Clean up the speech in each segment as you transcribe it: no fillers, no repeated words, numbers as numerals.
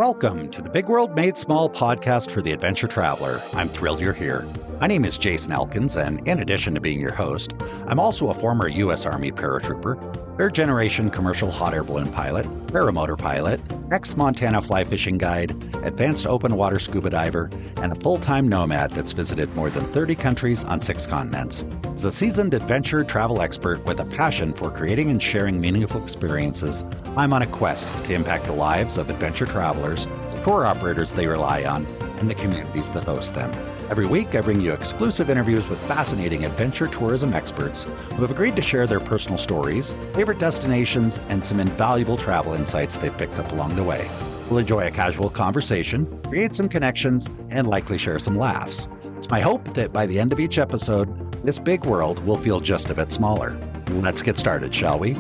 Welcome to the Big World Made Small podcast for the adventure traveler. I'm thrilled you're here. My name is Jason Elkins, and in addition to being your host, I'm also a former U.S. Army paratrooper, third-generation commercial hot air balloon pilot, paramotor pilot, ex-Montana fly fishing guide, advanced open water scuba diver, and a full-time nomad that's visited more than 30 countries on 6 continents. As a seasoned adventure travel expert with a passion for creating and sharing meaningful experiences, I'm on a quest to impact the lives of adventure travelers, the tour operators they rely on, and the communities that host them. Every week, I bring you exclusive interviews with fascinating adventure tourism experts who have agreed to share their personal stories, favorite destinations, and some invaluable travel insights they've picked up along the way. We'll enjoy a casual conversation, create some connections, and likely share some laughs. It's my hope that by the end of each episode, this big world will feel just a bit smaller. Let's get started, shall we?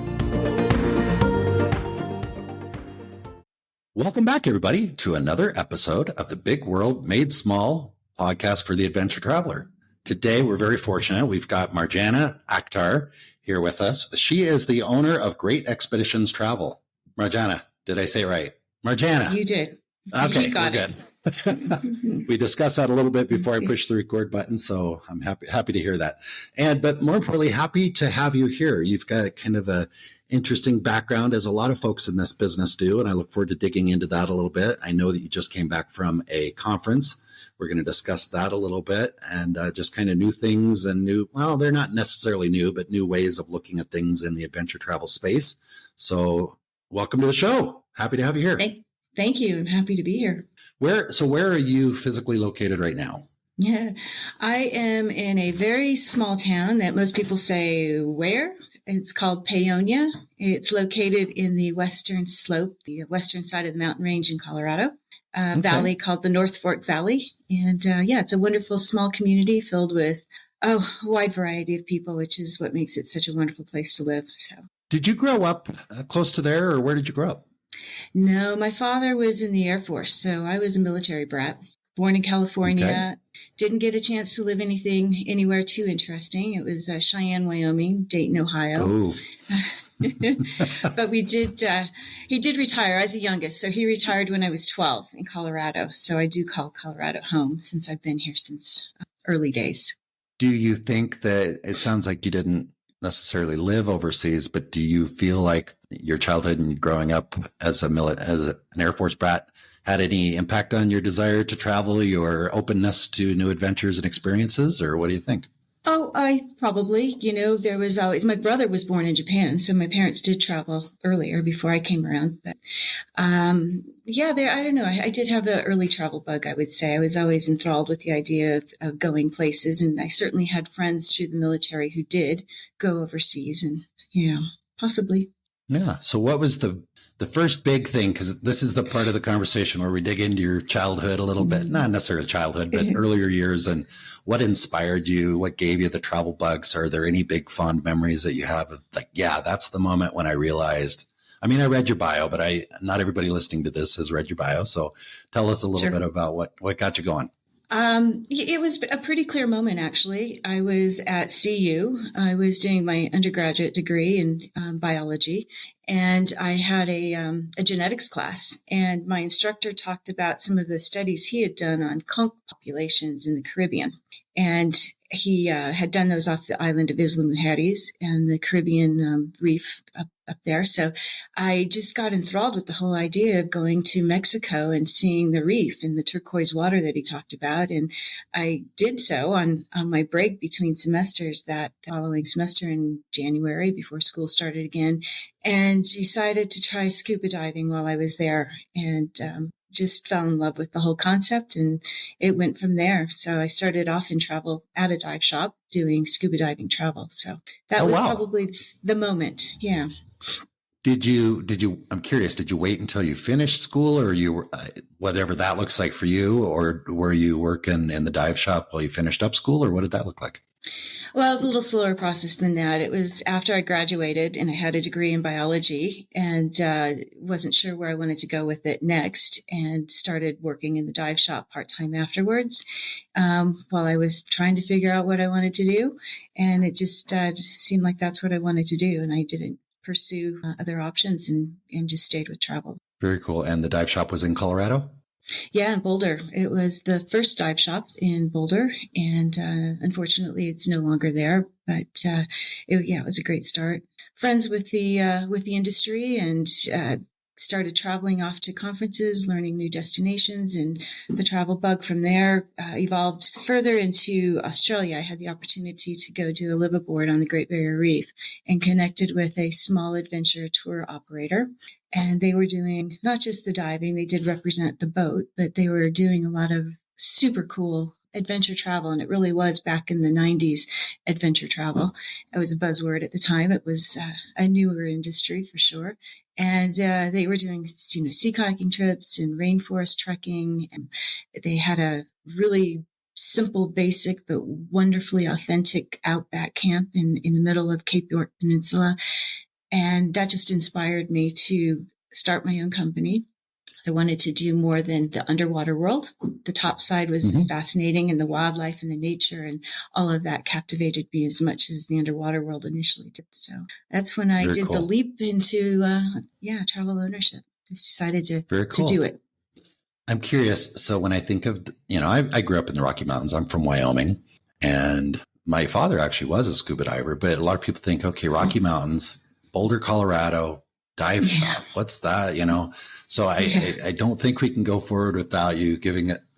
Welcome back, everybody, to another episode of the Big World Made Small podcast for the adventure traveler. Today, we're very fortunate. We've got Marjanna Akhtar here with us. She is the owner of Great Expeditions Travel. Marjanna, did I say it right? Marjanna. You did. Okay, you got we're good. We discussed that a little bit before I pushed the record button, so I'm happy to hear that. But more importantly, happy to have you here. You've got kind of a interesting background, as a lot of folks in this business do, and I look forward to digging into that a little bit. I know that you just came back from a conference. We're going to discuss that a little bit and just kind of new things and well, they're not necessarily new, but new ways of looking at things in the adventure travel space. So welcome to the show. Happy to have you here. Thank you. I'm happy to be here. Where are you physically located right now? Yeah, I am in a very small town that most people say, where? It's called Paonia. It's located in the western slope, the western side of the mountain range in Colorado, valley called the North Fork Valley. And it's a wonderful small community filled with a wide variety of people, which is what makes it such a wonderful place to live. So, did you grow up close to there, or where did you grow up? No, my father was in the Air Force, so I was a military brat. Born in California, didn't get a chance to live anywhere too interesting. It was Cheyenne, Wyoming, Dayton, Ohio. But he did retire. I was the youngest, so he retired when I was 12 in Colorado. So I do call Colorado home since I've been here since early days. Do you think that it sounds like you didn't necessarily live overseas, but do you feel like your childhood and growing up as an Air Force brat had any impact on your desire to travel, your openness to new adventures and experiences, or what do you think? Oh, I probably, there was always, my brother was born in Japan, so my parents did travel earlier before I came around. But I don't know. I did have an early travel bug, I would say. I was always enthralled with the idea of going places, and I certainly had friends through the military who did go overseas, and, possibly. Yeah. So what was the first big thing? Because this is the part of the conversation where we dig into your childhood a little bit, not necessarily childhood, but earlier years, and what inspired you, what gave you the travel bugs? Are there any big fond memories that you have of like, that's the moment when I realized, I read your bio, but not everybody listening to this has read your bio. So tell us a little bit about what got you going. It was a pretty clear moment, actually. I was at CU. I was doing my undergraduate degree in biology, and I had a genetics class. And my instructor talked about some of the studies he had done on conch populations in the Caribbean. And he had done those off the island of Isla Mujeres and the Caribbean reef up there. So I just got enthralled with the whole idea of going to Mexico and seeing the reef and the turquoise water that he talked about. And I did so on my break between semesters that following semester in January before school started again, and decided to try scuba diving while I was there. And just fell in love with the whole concept, and it went from there. So I started off in travel at a dive shop doing scuba diving travel. So that was probably the moment. Yeah. Did you, I'm curious, did you wait until you finished school, or you were, whatever that looks like for you, or were you working in the dive shop while you finished up school, or what did that look like? Well, it was a little slower process than that. It was after I graduated and I had a degree in biology and wasn't sure where I wanted to go with it next, and started working in the dive shop part-time afterwards while I was trying to figure out what I wanted to do. And it just seemed like that's what I wanted to do. And I didn't pursue other options and just stayed with travel. Very cool. And the dive shop was in Colorado? Yeah, in Boulder. It was the first dive shop in Boulder, and unfortunately, it's no longer there. But it was a great start. Friends with the industry, and started traveling off to conferences, learning new destinations, and the travel bug from there evolved further into Australia. I had the opportunity to go do a liveaboard on the Great Barrier Reef, and connected with a small adventure tour operator. And they were doing not just the diving, they did represent the boat, but they were doing a lot of super cool adventure travel. And it really was back in the 90s, adventure travel. It was a buzzword at the time. It was a newer industry for sure. And they were doing sea kayaking trips and rainforest trekking. And they had a really simple, basic, but wonderfully authentic outback camp in the middle of Cape York Peninsula. And that just inspired me to start my own company. I wanted to do more than the underwater world. The top side was fascinating, and the wildlife and the nature and all of that captivated me as much as the underwater world initially did. So that's when I did the leap into, travel ownership. Just decided to do it. I'm curious. So when I think of, I grew up in the Rocky Mountains. I'm from Wyoming, and my father actually was a scuba diver, but a lot of people think, okay, Rocky Mountains, Boulder, Colorado, dive shop. What's that? So I don't think we can go forward without you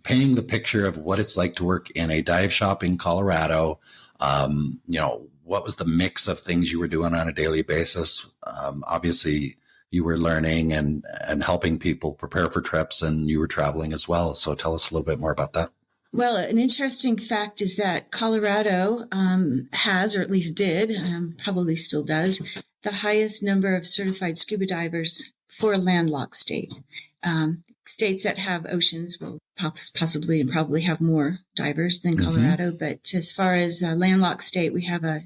painting the picture of what it's like to work in a dive shop in Colorado. What was the mix of things you were doing on a daily basis? Obviously you were learning and helping people prepare for trips, and you were traveling as well. So tell us a little bit more about that. Well, an interesting fact is that Colorado has, or at least did, probably still does, the highest number of certified scuba divers for a landlocked state. States that have oceans will possibly and probably have more divers than Colorado. But as far as a landlocked state, we have a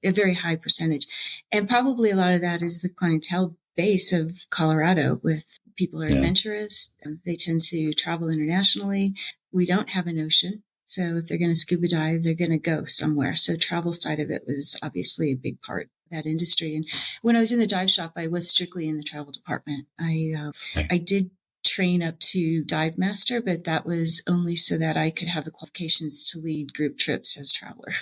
very high percentage. And probably a lot of that is the clientele base of Colorado, with people are adventurous. They tend to travel internationally. We don't have an ocean. So if they're going to scuba dive, they're going to go somewhere. So travel side of it was obviously a big part of that industry. And when I was in the dive shop, I was strictly in the travel department. I did train up to dive master, but that was only so that I could have the qualifications to lead group trips as traveler.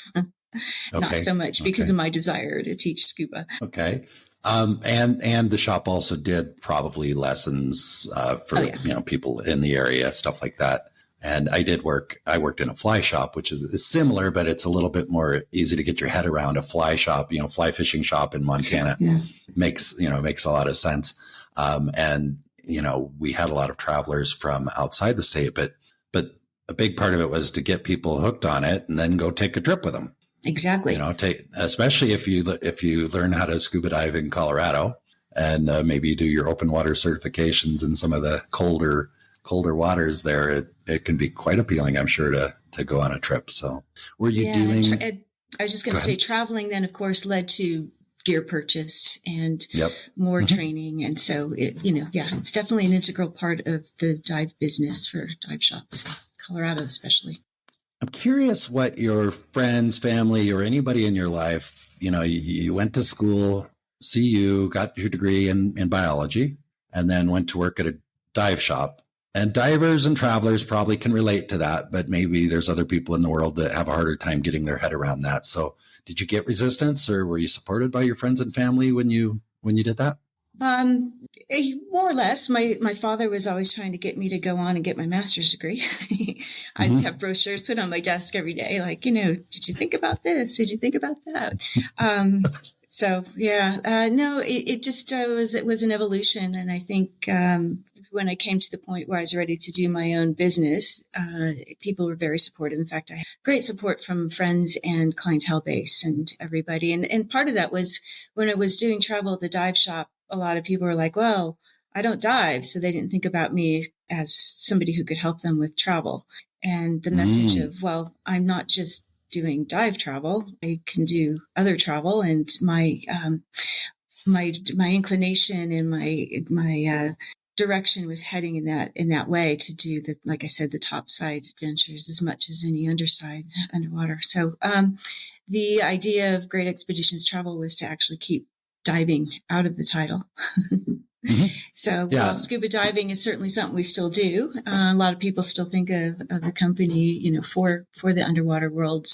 Not so much because of my desire to teach scuba. Okay. And the shop also did probably lessons for people in the area, stuff like that. And I worked in a fly shop, which is similar, but it's a little bit more easy to get your head around. A fly shop, fly fishing shop in Montana makes a lot of sense. We had a lot of travelers from outside the state, but a big part of it was to get people hooked on it and then go take a trip with them. Exactly. Especially if you learn how to scuba dive in Colorado, and maybe you do your open water certifications in some of the colder waters there, it can be quite appealing, I'm sure, to go on a trip. So were you doing... I was just going to say, traveling then, of course, led to gear purchase and more training. And so, it's definitely an integral part of the dive business for dive shops, Colorado especially. I'm curious what your friends, family, or anybody in your life, you went to school, CU, got your degree in biology, and then went to work at a dive shop. And divers and travelers probably can relate to that, but maybe there's other people in the world that have a harder time getting their head around that. So did you get resistance, or were you supported by your friends and family when you did that? More or less. My father was always trying to get me to go on and get my master's degree. I'd have brochures put on my desk every day, like, did you think about this? Did you think about that? It was an evolution. And I think when I came to the point where I was ready to do my own business, people were very supportive. In fact, I had great support from friends and clientele base and everybody. And part of that was when I was doing travel at the dive shop, a lot of people were like, well, I don't dive. So they didn't think about me as somebody who could help them with travel. And the message of, well, I'm not just doing dive travel. I can do other travel. And my inclination and my direction was heading in that way to do like I said, the topside adventures as much as any underside underwater. So the idea of Great Expeditions Travel was to actually keep diving out of the title. Mm-hmm. So Yeah. while scuba diving is certainly something we still do, a lot of people still think of the company, for the underwater world.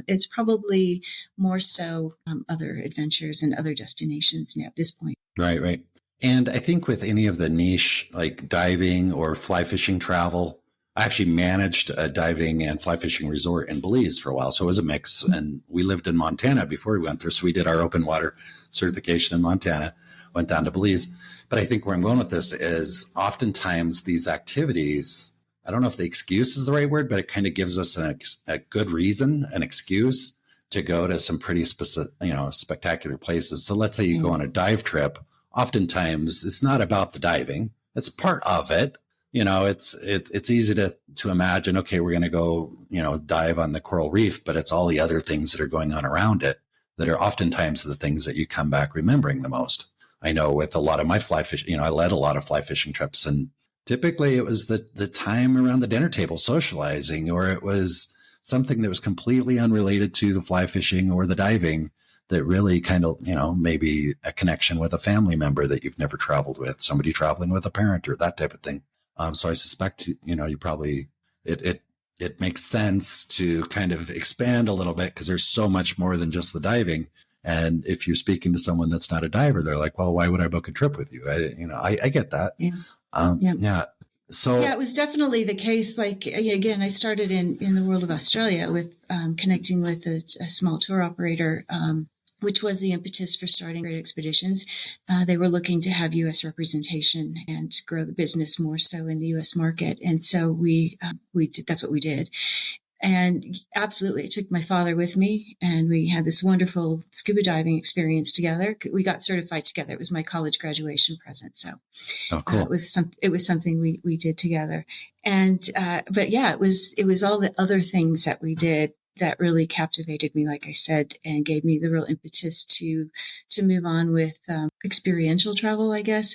It's probably more so other adventures and other destinations now at this point. Right, right. And I think with any of the niche like diving or fly fishing travel, I actually managed a diving and fly fishing resort in Belize for a while. So it was a mix. And we lived in Montana before we went there. So we did our open water certification in Montana, went down to Belize. But I think where I'm going with this is oftentimes these activities, I don't know if the excuse is the right word, but it kind of gives us a good reason, an excuse to go to some pretty specific, spectacular places. So let's say you go on a dive trip. Oftentimes it's not about the diving. It's part of it. It's easy to imagine, okay, we're going to go, dive on the coral reef, but it's all the other things that are going on around it that are oftentimes the things that you come back remembering the most. I know with a lot of my fly fishing, I led a lot of fly fishing trips, and typically it was the time around the dinner table socializing, or it was something that was completely unrelated to the fly fishing or the diving that really kind of, maybe a connection with a family member that you've never traveled with, somebody traveling with a parent or that type of thing. So I suspect, you probably, it makes sense to kind of expand a little bit because there's so much more than just the diving. And if you're speaking to someone that's not a diver, they're like, well, why would I book a trip with you? I get that. Yeah. So yeah, it was definitely the case. Like, again, I started in the world of Australia with connecting with a small tour operator, which was the impetus for starting Great Expeditions. They were looking to have U.S. representation and grow the business more so in the U.S. market. And so we did, that's what we did. And absolutely, I took my father with me, and we had this wonderful scuba diving experience together. We got certified together. It was my college graduation present. So cool. It was something we did together. And but yeah, it was all the other things that we did that really captivated me, like I said, and gave me the real impetus to move on with experiential travel, I guess.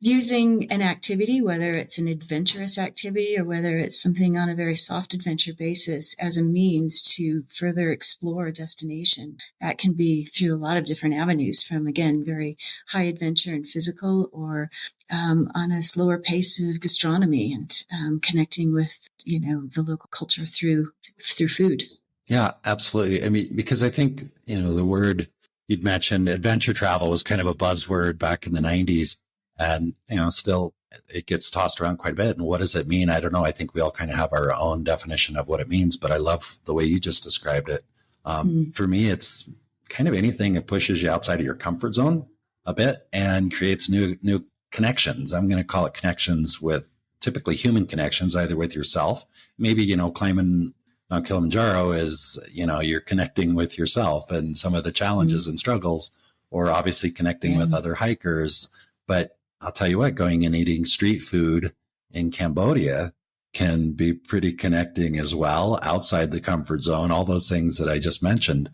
Using an activity, whether it's an adventurous activity or whether it's something on a very soft adventure basis, as a means to further explore a destination. That can be through a lot of different avenues, from, again, very high adventure and physical, or on a slower pace of gastronomy and connecting with, the local culture through food. Yeah, absolutely. I mean, because I think, the word you'd mentioned, adventure travel, was kind of a buzzword back in the 90s. And, still it gets tossed around quite a bit. And what does it mean? I don't know. I think we all kind of have our own definition of what it means, but I love the way you just described it. For me, it's kind of anything that pushes you outside of your comfort zone a bit and creates new connections. I'm going to call it connections with typically human connections, either with yourself, maybe, climbing Mount Kilimanjaro is, you're connecting with yourself and some of the challenges and struggles, or obviously connecting with other hikers. But I'll tell you what, going and eating street food in Cambodia can be pretty connecting as well, outside the comfort zone, all those things that I just mentioned.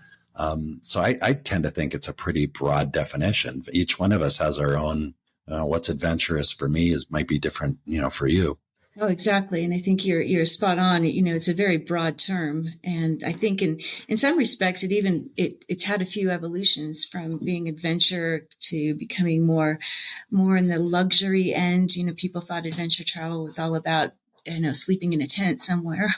So I tend to think it's a pretty broad definition. Each one of us has our own. What's adventurous for me might be different, for you. Oh, exactly. And I think you're spot on. It's a very broad term. And I think in some respects, it's had a few evolutions from being adventure to becoming more in the luxury end. People thought adventure travel was all about, sleeping in a tent somewhere.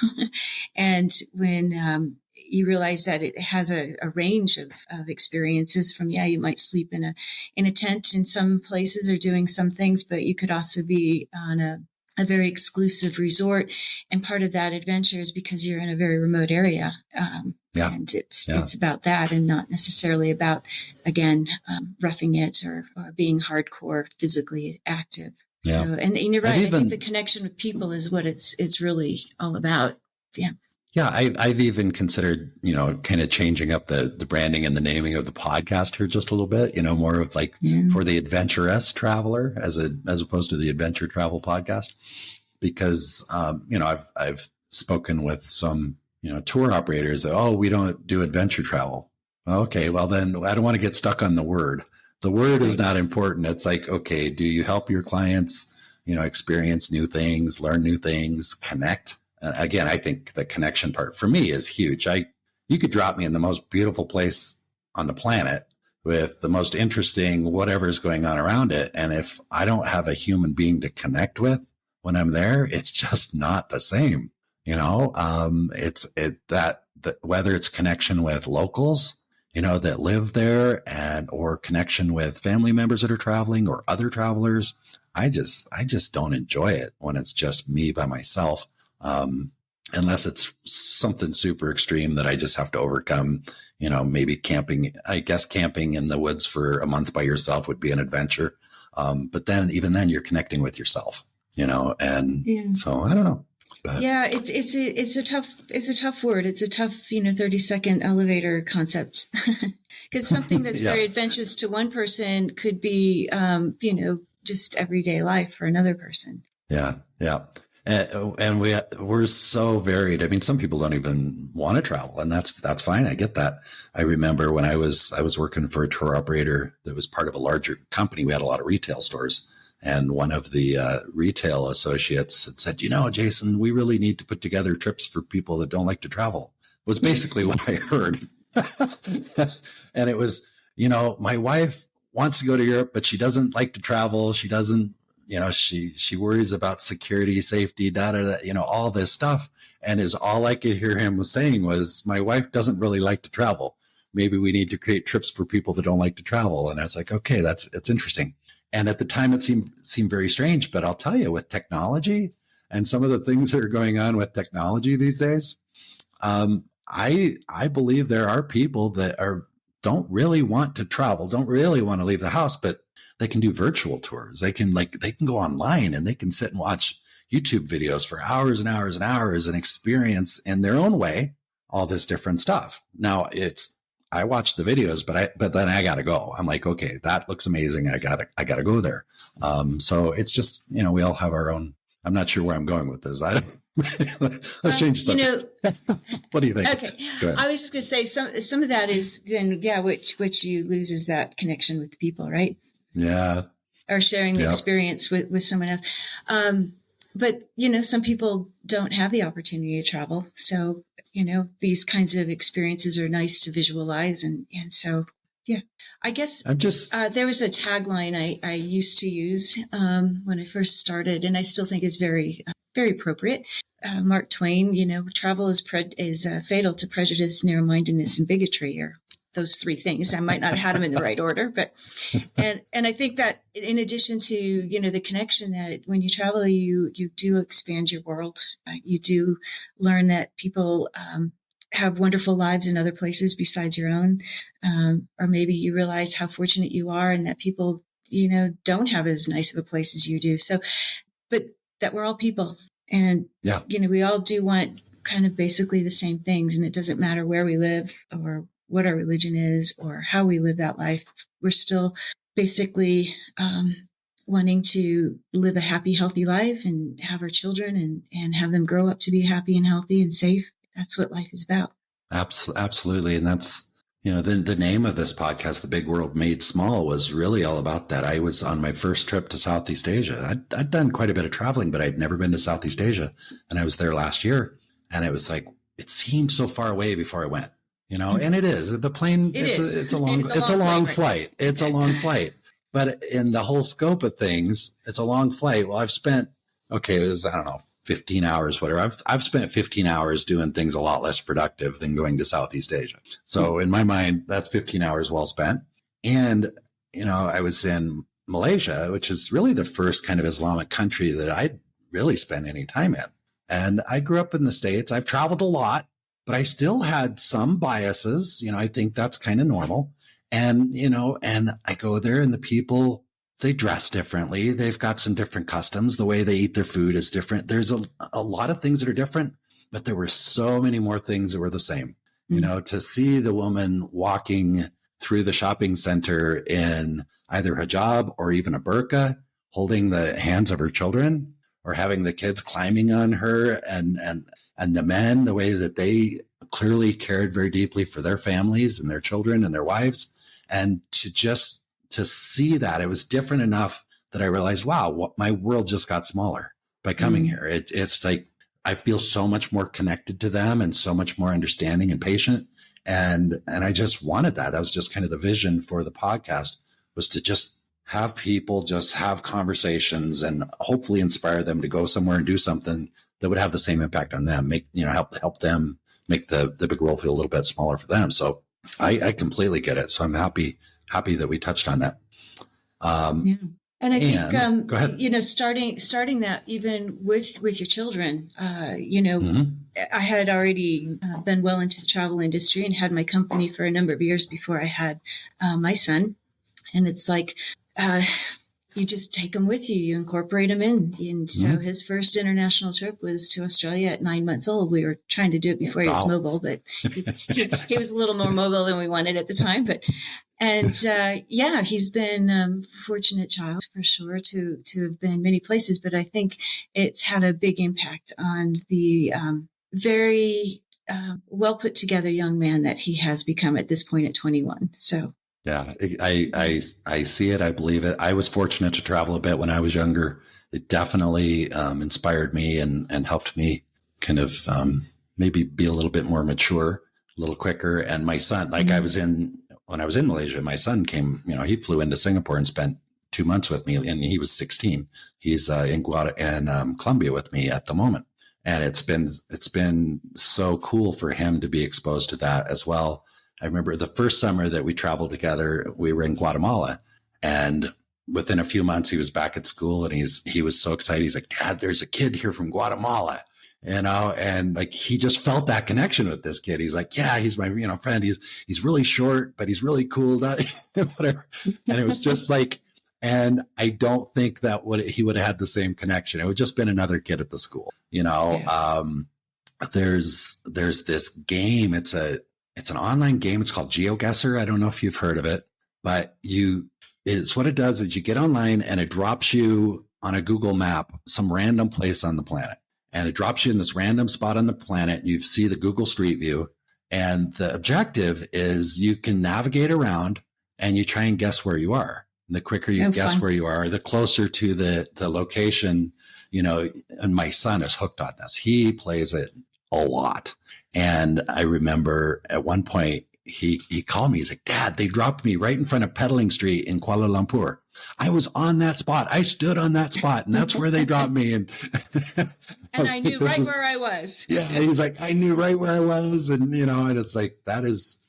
And when, you realize that it has a range of experiences, from, you might sleep in a tent in some places or doing some things, but you could also be on a very exclusive resort. And part of that adventure is because you're in a very remote area. And it's about that, and not necessarily about, again, roughing it or being hardcore physically active. Yeah. So, and you're right. I think the connection with people is what it's really all about. Yeah. Yeah, I've even considered, kind of changing up the branding and the naming of the podcast here just a little bit, more of like for the adventurous traveler as opposed to the adventure travel podcast, because, I've spoken with some, tour operators that, we don't do adventure travel. Okay, well then I don't want to get stuck on the word. The word is not important. It's like, okay, do you help your clients, experience new things, learn new things, connect? Again, I think the connection part for me is huge. You could drop me in the most beautiful place on the planet, with the most interesting whatever's going on around it. And if I don't have a human being to connect with when I'm there, it's just not the same. Whether it's connection with locals, that live there, and or connection with family members that are traveling or other travelers. I just don't enjoy it when it's just me by myself. Unless it's something super extreme that I just have to overcome, maybe camping. I guess camping in the woods for a month by yourself would be an adventure. But then even then you're connecting with yourself, and so I don't know. But. Yeah, it's a tough word. It's a tough, 30-second elevator concept, because something that's Yes. very adventurous to one person could be, just everyday life for another person. Yeah. Yeah. And we're so varied. I mean, some people don't even want to travel, and that's fine. I get that. I remember when I was working for a tour operator that was part of a larger company. We had a lot of retail stores. And one of the retail associates had said, Jason, we really need to put together trips for people that don't like to travel, was basically what I heard. And it was, my wife wants to go to Europe, but she doesn't like to travel. She doesn't, she worries about security, safety, all this stuff. And all I could hear him saying was, my wife doesn't really like to travel. Maybe we need to create trips for people that don't like to travel. And I was like, okay, it's interesting. And at the time, it seemed very strange. But I'll tell you, with technology and some of the things that are going on with technology these days, I believe there are people that don't really want to travel, don't really want to leave the house, but they can do virtual tours. They can go online and they can sit and watch YouTube videos for hours and hours and hours and experience in their own way all this different stuff. Now I watch the videos, but then I got to go. I'm like, okay, that looks amazing. I gotta go there. So it's just, we all have our own. I'm not sure where I'm going with this. Let's change the subject. What do you think? Okay. I was just going to say some of that is then, which you lose is that connection with the people, right? Yeah. Or sharing the experience with someone else. But, some people don't have the opportunity to travel. So, these kinds of experiences are nice to visualize. And so, yeah, I guess there was a tagline I used to use when I first started, and I still think is very, very appropriate. Mark Twain, travel is fatal to prejudice, narrow-mindedness, and bigotry, or those three things. I might not have had them in the right order, but, and I think that in addition to, the connection that when you travel, you do expand your world. You do learn that people, have wonderful lives in other places besides your own. Or maybe you realize how fortunate you are and that people, don't have as nice of a place as you do. So, but that we're all people, and, we all do want kind of basically the same things, and it doesn't matter where we live or what our religion is or how we live that life. We're still basically wanting to live a happy, healthy life and have our children and have them grow up to be happy and healthy and safe. That's what life is about. Absolutely. And that's, the name of this podcast, The Big World Made Small, was really all about that. I was on my first trip to Southeast Asia. I'd done quite a bit of traveling, but I'd never been to Southeast Asia. And I was there last year. And it was like, it seemed so far away before I went. And it is. The plane, it's a long flight. It's a long flight. But in the whole scope of things, it's a long flight. Well, I've spent, it was, 15 hours, whatever. I've spent 15 hours doing things a lot less productive than going to Southeast Asia. So in my mind, that's 15 hours well spent. And, I was in Malaysia, which is really the first kind of Islamic country that I'd really spent any time in. And I grew up in the States. I've traveled a lot, but I still had some biases. I think that's kind of normal. And, and I go there and the people, they dress differently. They've got some different customs. The way they eat their food is different. There's a lot of things that are different, but there were so many more things that were the same. To see the woman walking through the shopping center in either hijab or even a burqa, holding the hands of her children, or having the kids climbing on her, and the men, the way that they clearly cared very deeply for their families and their children and their wives. And to see that, it was different enough that I realized, wow, my world just got smaller by coming here. It's like, I feel so much more connected to them and so much more understanding and patient. And I just wanted that. That was just kind of the vision for the podcast, was to just have people just have conversations and hopefully inspire them to go somewhere and do something that would have the same impact on them, help them make the big role feel a little bit smaller for them. So I completely get it. So I'm happy that we touched on that. Yeah. And I think, go ahead. Starting that even with your children, I had already been well into the travel industry and had my company for a number of years before I had my son. And it's like, you just take them with you, you incorporate them in. And so his first international trip was to Australia at 9 months old. We were trying to do it before he was mobile, but he was a little more mobile than we wanted at the time. He's been a fortunate child for sure to have been many places, but I think it's had a big impact on the very well put together young man that he has become at this point at 21. So. Yeah, I see it. I believe it. I was fortunate to travel a bit when I was younger. It definitely inspired me and helped me kind of maybe be a little bit more mature, a little quicker. And my son, when I was in Malaysia, my son came, he flew into Singapore and spent 2 months with me, and he was 16. He's in Colombia with me at the moment. And it's been so cool for him to be exposed to that as well. I remember the first summer that we traveled together, we were in Guatemala, and within a few months he was back at school, and he was so excited. He's like, "Dad, there's a kid here from Guatemala," and like he just felt that connection with this kid. He's like, "Yeah, he's my friend. He's really short, but he's really cool." Whatever. And it was just like, and I don't think that he would have had the same connection. It would just been another kid at the school. Yeah. There's this game. It's an online game. It's called GeoGuessr. I don't know if you've heard of it, but it's what it does is you get online and it drops you on a Google map, some random place on the planet. And it drops you in this random spot on the planet. You see the Google Street View. And the objective is you can navigate around and you try and guess where you are. And the quicker you guess where you are, the closer to the location, and my son is hooked on this. He plays it a lot. And I remember at one point he called me. He's like, "Dad, they dropped me right in front of Pedaling Street in Kuala Lumpur. I was on that spot. I stood on that spot, and that's where they dropped me." And I knew where I was. Yeah, he's like, "I knew right where I was," and and it's like that's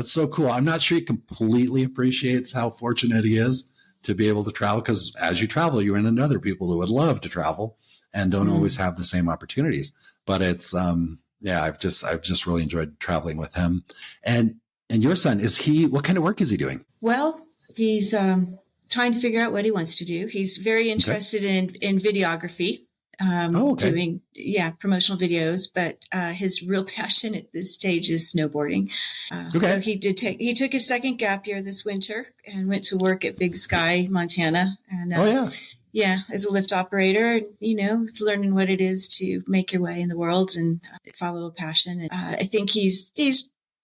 so cool. I'm not sure he completely appreciates how fortunate he is to be able to travel, because as you travel, you run into other people who would love to travel and don't always have the same opportunities. But it's I've just really enjoyed traveling with him. And your son, what kind of work is he doing? Well, he's trying to figure out what he wants to do. He's very interested in videography, doing promotional videos, but his real passion at this stage is snowboarding. So he took his second gap year this winter and went to work at Big Sky, Montana. And as a lift operator, learning what it is to make your way in the world and follow a passion. And, I think he's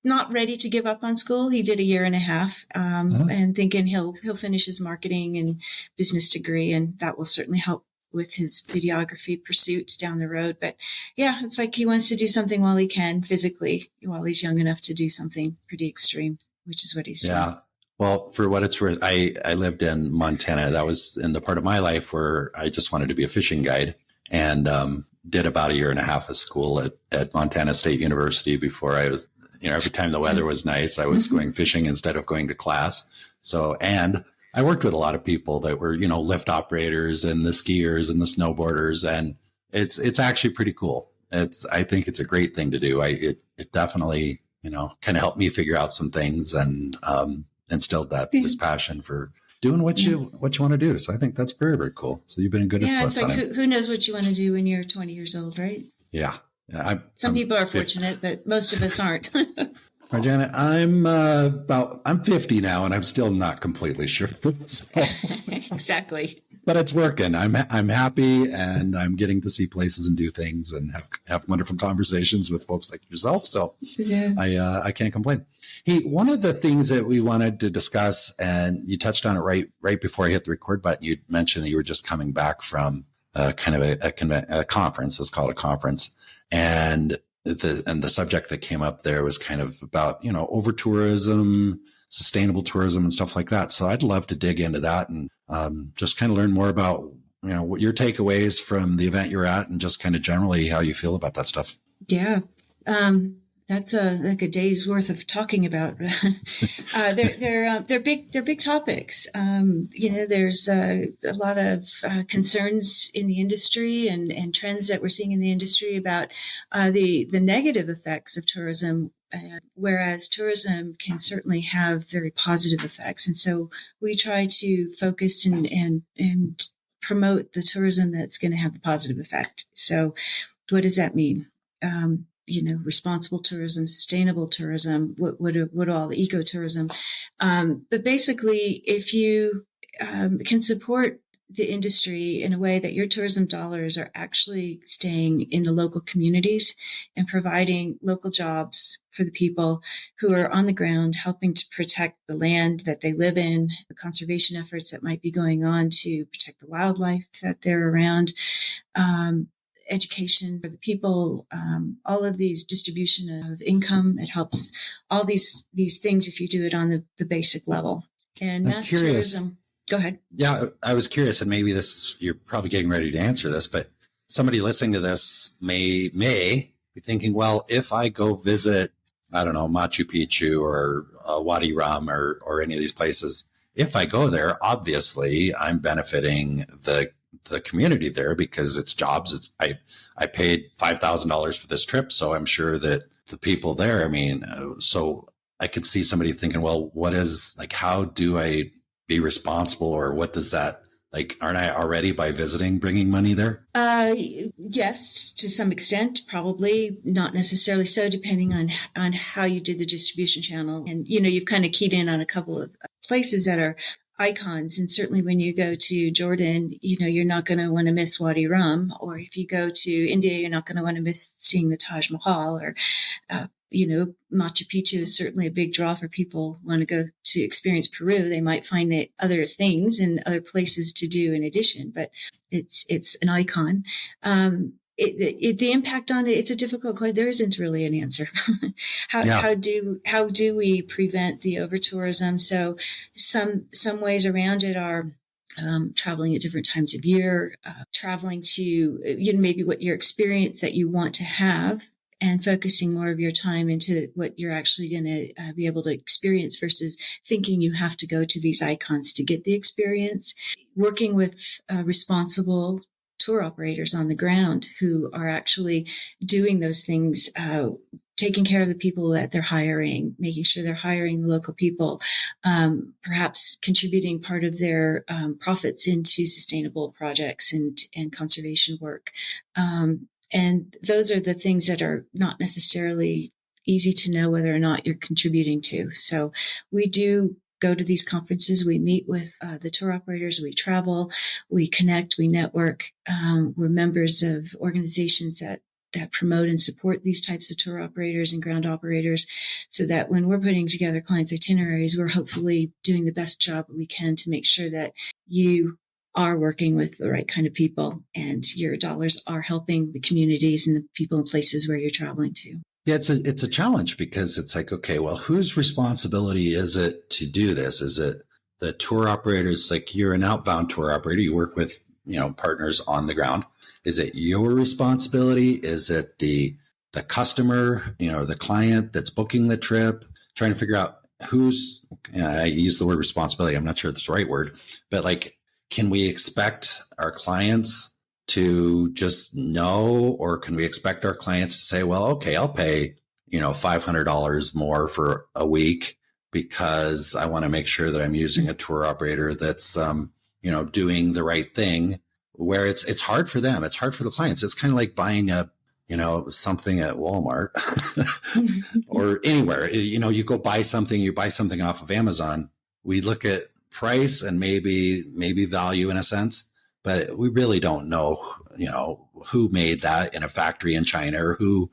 not ready to give up on school. He did a year and a half, and thinking he'll finish his marketing and business degree, and that will certainly help with his videography pursuit down the road. But it's like he wants to do something while he can physically, while he's young enough to do something pretty extreme, which is what he's doing. Yeah. Well, for what it's worth, I lived in Montana. That was in the part of my life where I just wanted to be a fishing guide, and did about a year and a half of school at Montana State University before I was, every time the weather was nice, I was going fishing instead of going to class. So, and I worked with a lot of people that were, lift operators and the skiers and the snowboarders, and it's actually pretty cool. I think it's a great thing to do. It definitely, kind of helped me figure out some things and instilled this passion for doing what you want to do. So I think that's very, very cool. So you've been a good influence it's like, on it. Who knows what you want to do when you're 20 years old, right? Yeah. Some people are fortunate, but most of us aren't. Marjanna, I'm 50 now, and I'm still not completely sure. So. Exactly. But it's working. I'm happy, and I'm getting to see places and do things and have wonderful conversations with folks like yourself. So I can't complain. Hey, one of the things that we wanted to discuss, and you touched on it right before I hit the record button, you mentioned that you were just coming back from kind of a conference. It's called a conference. And the subject that came up there was kind of about, over tourism, sustainable tourism and stuff like that. So I'd love to dig into that and just kind of learn more about, what your takeaways from the event you're at and just kind of generally how you feel about that stuff. Yeah. That's like a day's worth of talking about. They're big topics. There's a lot of concerns in the industry and trends that we're seeing in the industry about the negative effects of tourism. Whereas tourism can certainly have very positive effects, and so we try to focus and promote the tourism that's going to have the positive effect. So, what does that mean? Responsible tourism, sustainable tourism, what all the ecotourism. But basically, if you can support the industry in a way that your tourism dollars are actually staying in the local communities and providing local jobs for the people who are on the ground, helping to protect the land that they live in, the conservation efforts that might be going on to protect the wildlife that they're around, education for the people, all of these distribution of income. It helps all these things if you do it on the basic level. And mass tourism. Go ahead. Yeah, I was curious, and maybe you're probably getting ready to answer this, but somebody listening to this may be thinking, well, if I go visit, I don't know, Machu Picchu or Wadi Rum or any of these places, if I go there, obviously I'm benefiting the community there because it's jobs. I paid $5,000 for this trip, so I'm sure that the people there, so I could see somebody thinking, well, how do I be responsible, or what does that, aren't I already by visiting bringing money there? Yes, to some extent, probably not necessarily so, depending on how you did the distribution channel. And, you've kind of keyed in on a couple of places that are icons. And certainly when you go to Jordan, you're not going to want to miss Wadi Rum, or if you go to India, you're not going to want to miss seeing the Taj Mahal, or, Machu Picchu is certainly a big draw for people who want to go to experience Peru. They might find that other things and other places to do in addition, but it's an icon. The impact on it, it's a difficult question. There isn't really an answer. How do we prevent the over tourism? So some ways around it are traveling at different times of year, traveling to maybe what your experience that you want to have, and focusing more of your time into what you're actually going to be able to experience versus thinking you have to go to these icons to get the experience. Working with responsible tour operators on the ground who are actually doing those things, taking care of the people that they're hiring, making sure they're hiring the local people, perhaps contributing part of their profits into sustainable projects and conservation work. And those are the things that are not necessarily easy to know whether or not you're contributing to. So we do go to these conferences. We meet with the tour operators. We travel, we connect, we network. We're members of organizations that promote and support these types of tour operators and ground operators, so that when we're putting together clients' itineraries, we're hopefully doing the best job we can to make sure that you are working with the right kind of people and your dollars are helping the communities and the people and places where you're traveling to. Yeah, it's a challenge because it's like, okay, well, whose responsibility is it to do this? Is it the tour operators? Like, you're an outbound tour operator, you work with, partners on the ground. Is it your responsibility? Is it the customer, the client that's booking the trip, trying to figure out who's, I use the word responsibility, I'm not sure that's the right word, but can we expect our clients to just know, or can we expect our clients to say, well, okay, I'll pay, $500 more for a week because I want to make sure that I'm using a tour operator that's, doing the right thing, where it's hard for them. It's hard for the clients. It's kind of like buying something at Walmart or anywhere, you go buy something, off of Amazon. We look at price and maybe value in a sense, but we really don't know, who made that in a factory in China, or who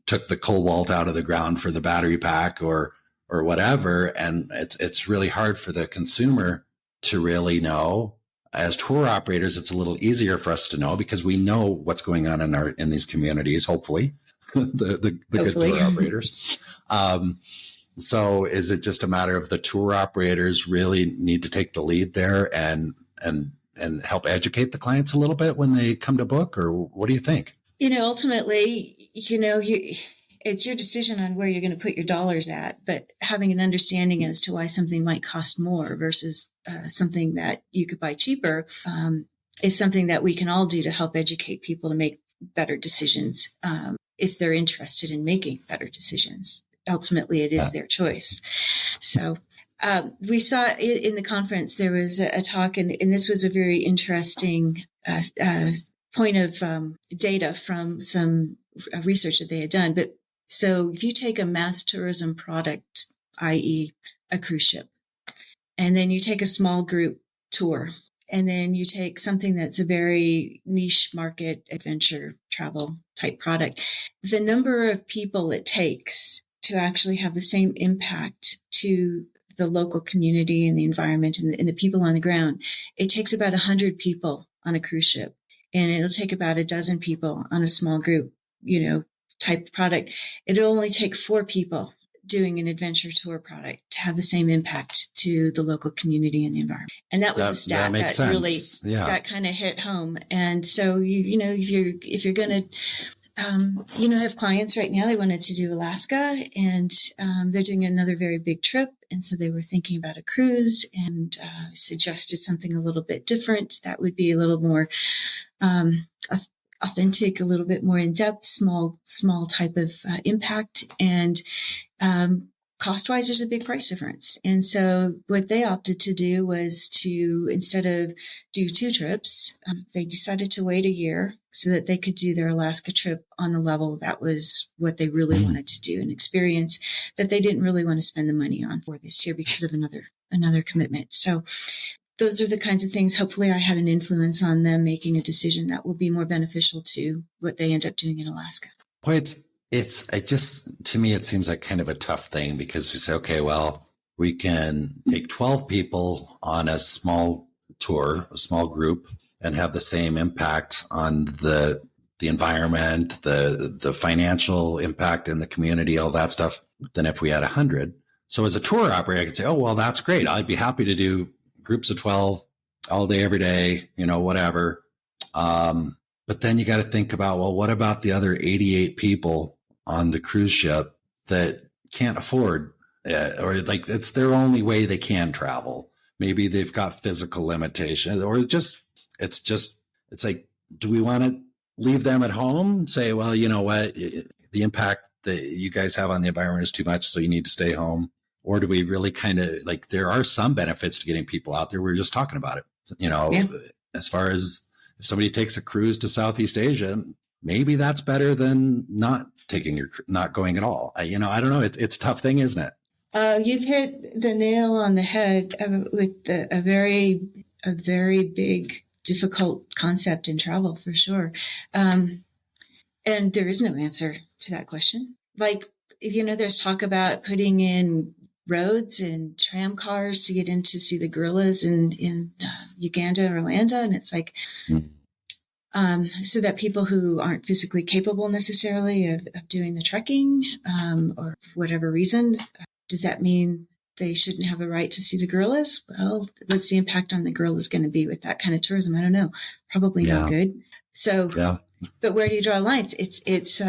took the cobalt out of the ground for the battery pack or whatever. And it's really hard for the consumer to really know. As tour operators, it's a little easier for us to know because we know what's going on in these communities, hopefully. the good tour operators. So is it just a matter of the tour operators really need to take the lead there and help educate the clients a little bit when they come to book, or what do you think? Ultimately, it's your decision on where you're going to put your dollars at, but having an understanding as to why something might cost more versus something that you could buy cheaper is something that we can all do to help educate people to make better decisions if they're interested in making better decisions. Ultimately, it is their choice. So we saw in the conference, there was a talk, and this was a very interesting point of data from some research that they had done. But so if you take a mass tourism product, i.e. a cruise ship, and then you take a small group tour, and then you take something that's a very niche market adventure travel type product, the number of people it takes to actually have the same impact to the local community and the environment and the people on the ground, it takes about 100 people on a cruise ship, and it'll take about a dozen people on a small group, type product. It'll only take 4 people doing an adventure tour product to have the same impact to the local community and the environment. And that was a stat that really that kind of hit home. And so, if you're going to, have clients right now, they wanted to do Alaska, and they're doing another very big trip. And so they were thinking about a cruise and suggested something a little bit different that would be a little more authentic, a little bit more in depth, small type of impact. And cost-wise, there's a big price difference. And so what they opted to do was to, instead of do 2 trips, they decided to wait a year so that they could do their Alaska trip on the level that was what they really wanted to do, an experience that they didn't really want to spend the money on for this year because of another commitment. So those are the kinds of things. Hopefully I had an influence on them making a decision that will be more beneficial to what they end up doing in Alaska. Boy, to me, it seems like kind of a tough thing, because we say, okay, well, we can take 12 people on a small tour, a small group, and have the same impact on the environment, the financial impact in the community, all that stuff, than if we had 100. So as a tour operator, I could say, oh, well, that's great. I'd be happy to do groups of 12 all day, every day, whatever. But then you got to think about, well, what about the other 88 people on the cruise ship that can't afford, or like it's their only way they can travel? Maybe they've got physical limitations, or it's like, do we want to leave them at home? Say, well, you know what, the impact that you guys have on the environment is too much, so you need to stay home. Or do we really kind of, like, there are some benefits to getting people out there. We were just talking about it, as far as if somebody takes a cruise to Southeast Asia, maybe that's better than not going at all. I don't know. It's a tough thing, isn't it? You've hit the nail on the head with a very big, difficult concept in travel, for sure. And there is no answer to that question. Like, there's talk about putting in roads and tram cars to get in to see the gorillas in Uganda or Rwanda. And it's like, so that people who aren't physically capable necessarily of doing the trekking, or whatever reason, does that mean they shouldn't have a right to see the gorillas? Well, what's the impact on the gorillas going to be with that kind of tourism? I don't know. Probably no good. So, but where do you draw lines? It's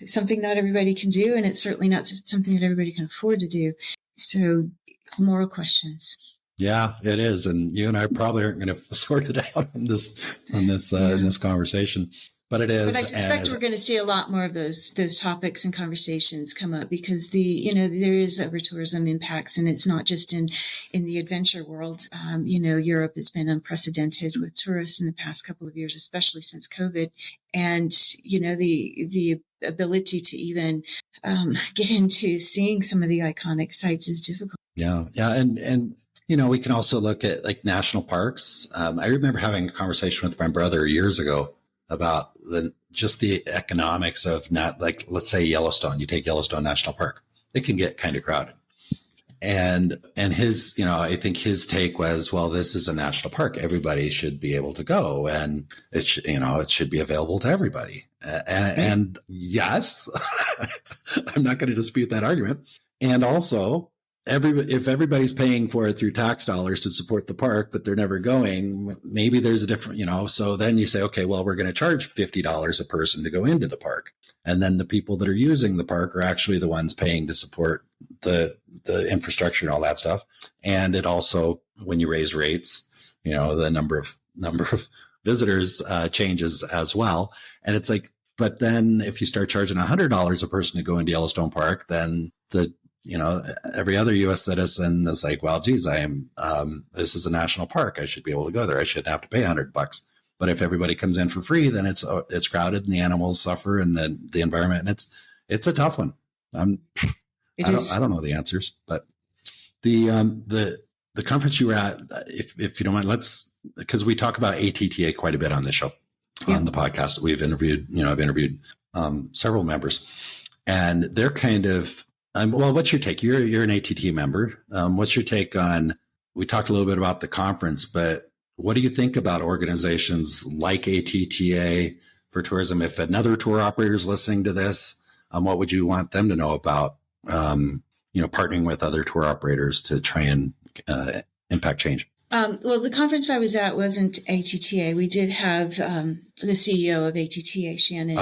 something not everybody can do, and it's certainly not something that everybody can afford to do. So, moral questions. Yeah, it is, and you and I probably aren't going to sort it out in this conversation, but it is. But I suspect we're going to see a lot more of those topics and conversations come up, because there is over-tourism impacts, and it's not just in the adventure world. Europe has been unprecedented with tourists in the past couple of years, especially since COVID, and the ability to even get into seeing some of the iconic sites is difficult. Yeah, and we can also look at like national parks. I remember having a conversation with my brother years ago about just the economics of let's say Yellowstone. You take Yellowstone National Park, it can get kind of crowded. And his, I think his take was, well, this is a national park. Everybody should be able to go, and it should be available to everybody. And yes, I'm not going to dispute that argument. And also, if everybody's paying for it through tax dollars to support the park, but they're never going, maybe there's a different, so then you say, okay, well, we're going to charge $50 a person to go into the park. And then the people that are using the park are actually the ones paying to support the infrastructure and all that stuff. And it also, when you raise rates, the number of visitors changes as well. And it's like, but then if you start charging $100 a person to go into Yellowstone Park, then every other U.S. citizen is like, well, geez, this is a national park. I should be able to go there. I shouldn't have to pay $100. But if everybody comes in for free, then it's crowded and the animals suffer and the environment. And it's a tough one. I don't know the answers, but the conference you were at, if you don't mind, because we talk about ATTA quite a bit on this show, on the podcast. I've interviewed several members, and they're kind of, well, what's your take? You're an ATTA member. What's your take on, we talked a little bit about the conference, but what do you think about organizations like ATTA for tourism? If another tour operator is listening to this, what would you want them to know about, partnering with other tour operators to try and impact change? Well, the conference I was at wasn't ATTA. We did have the CEO of ATTA, Shannon,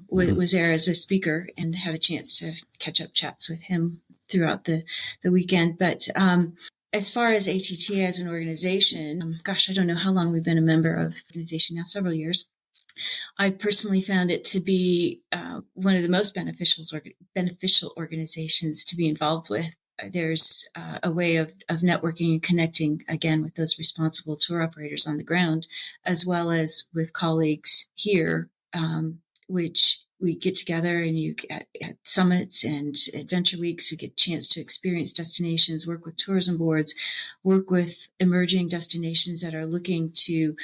was there as a speaker, and had a chance to catch up chats with him throughout the weekend. But as far as ATTA as an organization, I don't know how long we've been a member of the organization now, several years. I've personally found it to be one of the most beneficial organizations to be involved with. There's a way of networking and connecting, again, with those responsible tour operators on the ground, as well as with colleagues here, which we get together and you at summits and adventure weeks, we get a chance to experience destinations, work with tourism boards, work with emerging destinations that are looking to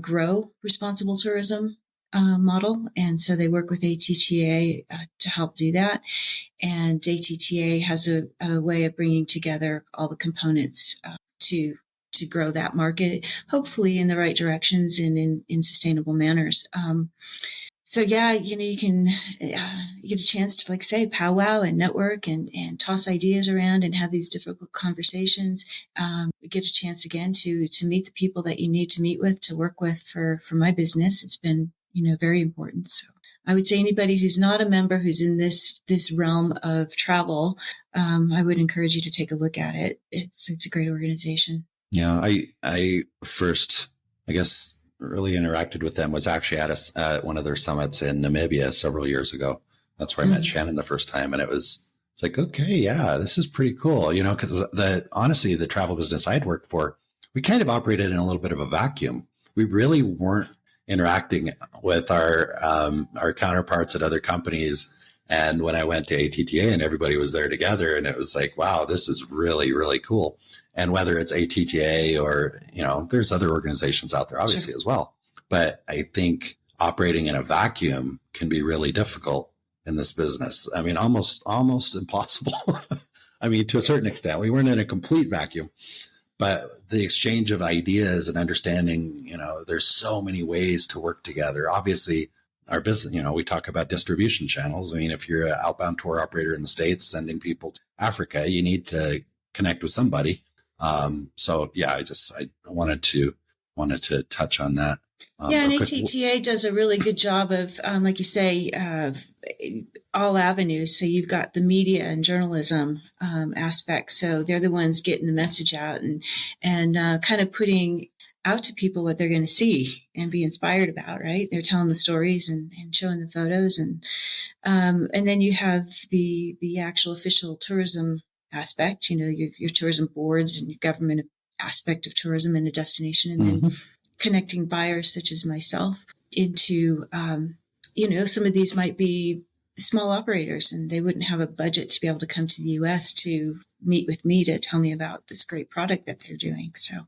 grow responsible tourism model. And so they work with ATTA to help do that. And ATTA has a way of bringing together all the components to grow that market, hopefully in the right directions and in sustainable manners. So yeah, you can you get a chance to, like say, powwow and network and toss ideas around and have these difficult conversations. Get a chance again to meet the people that you need to meet with, to work with for my business. It's been very important. So I would say anybody who's not a member, who's in this realm of travel, I would encourage you to take a look at it. It's a great organization. Yeah, I first, I guess, really interacted with them was actually at one of their summits in Namibia several years ago. That's where I met Shannon the first time. And it's like, okay, yeah, this is pretty cool. Because honestly, the travel business I'd worked for, we kind of operated in a little bit of a vacuum. We really weren't interacting with our counterparts at other companies. And when I went to ATTA and everybody was there together, and it was like, wow, this is really, really cool. And whether it's ATTA or, there's other organizations out there, obviously, as well. But I think operating in a vacuum can be really difficult in this business. I mean, almost impossible. I mean, to a certain extent, we weren't in a complete vacuum, but the exchange of ideas and understanding, there's so many ways to work together. Obviously, our business, we talk about distribution channels. I mean, if you're an outbound tour operator in the States sending people to Africa, you need to connect with somebody. So yeah, I wanted to touch on that. And ATTA does a really good job of, like you say, all avenues. So you've got the media and journalism aspect. So they're the ones getting the message out and kind of putting out to people what they're going to see and be inspired about, right? They're telling the stories and showing the photos. And then you have the actual official tourism aspect, your tourism boards and your government aspect of tourism in a destination, and then connecting buyers such as myself into, some of these might be small operators and they wouldn't have a budget to be able to come to the U.S. to meet with me to tell me about this great product that they're doing. So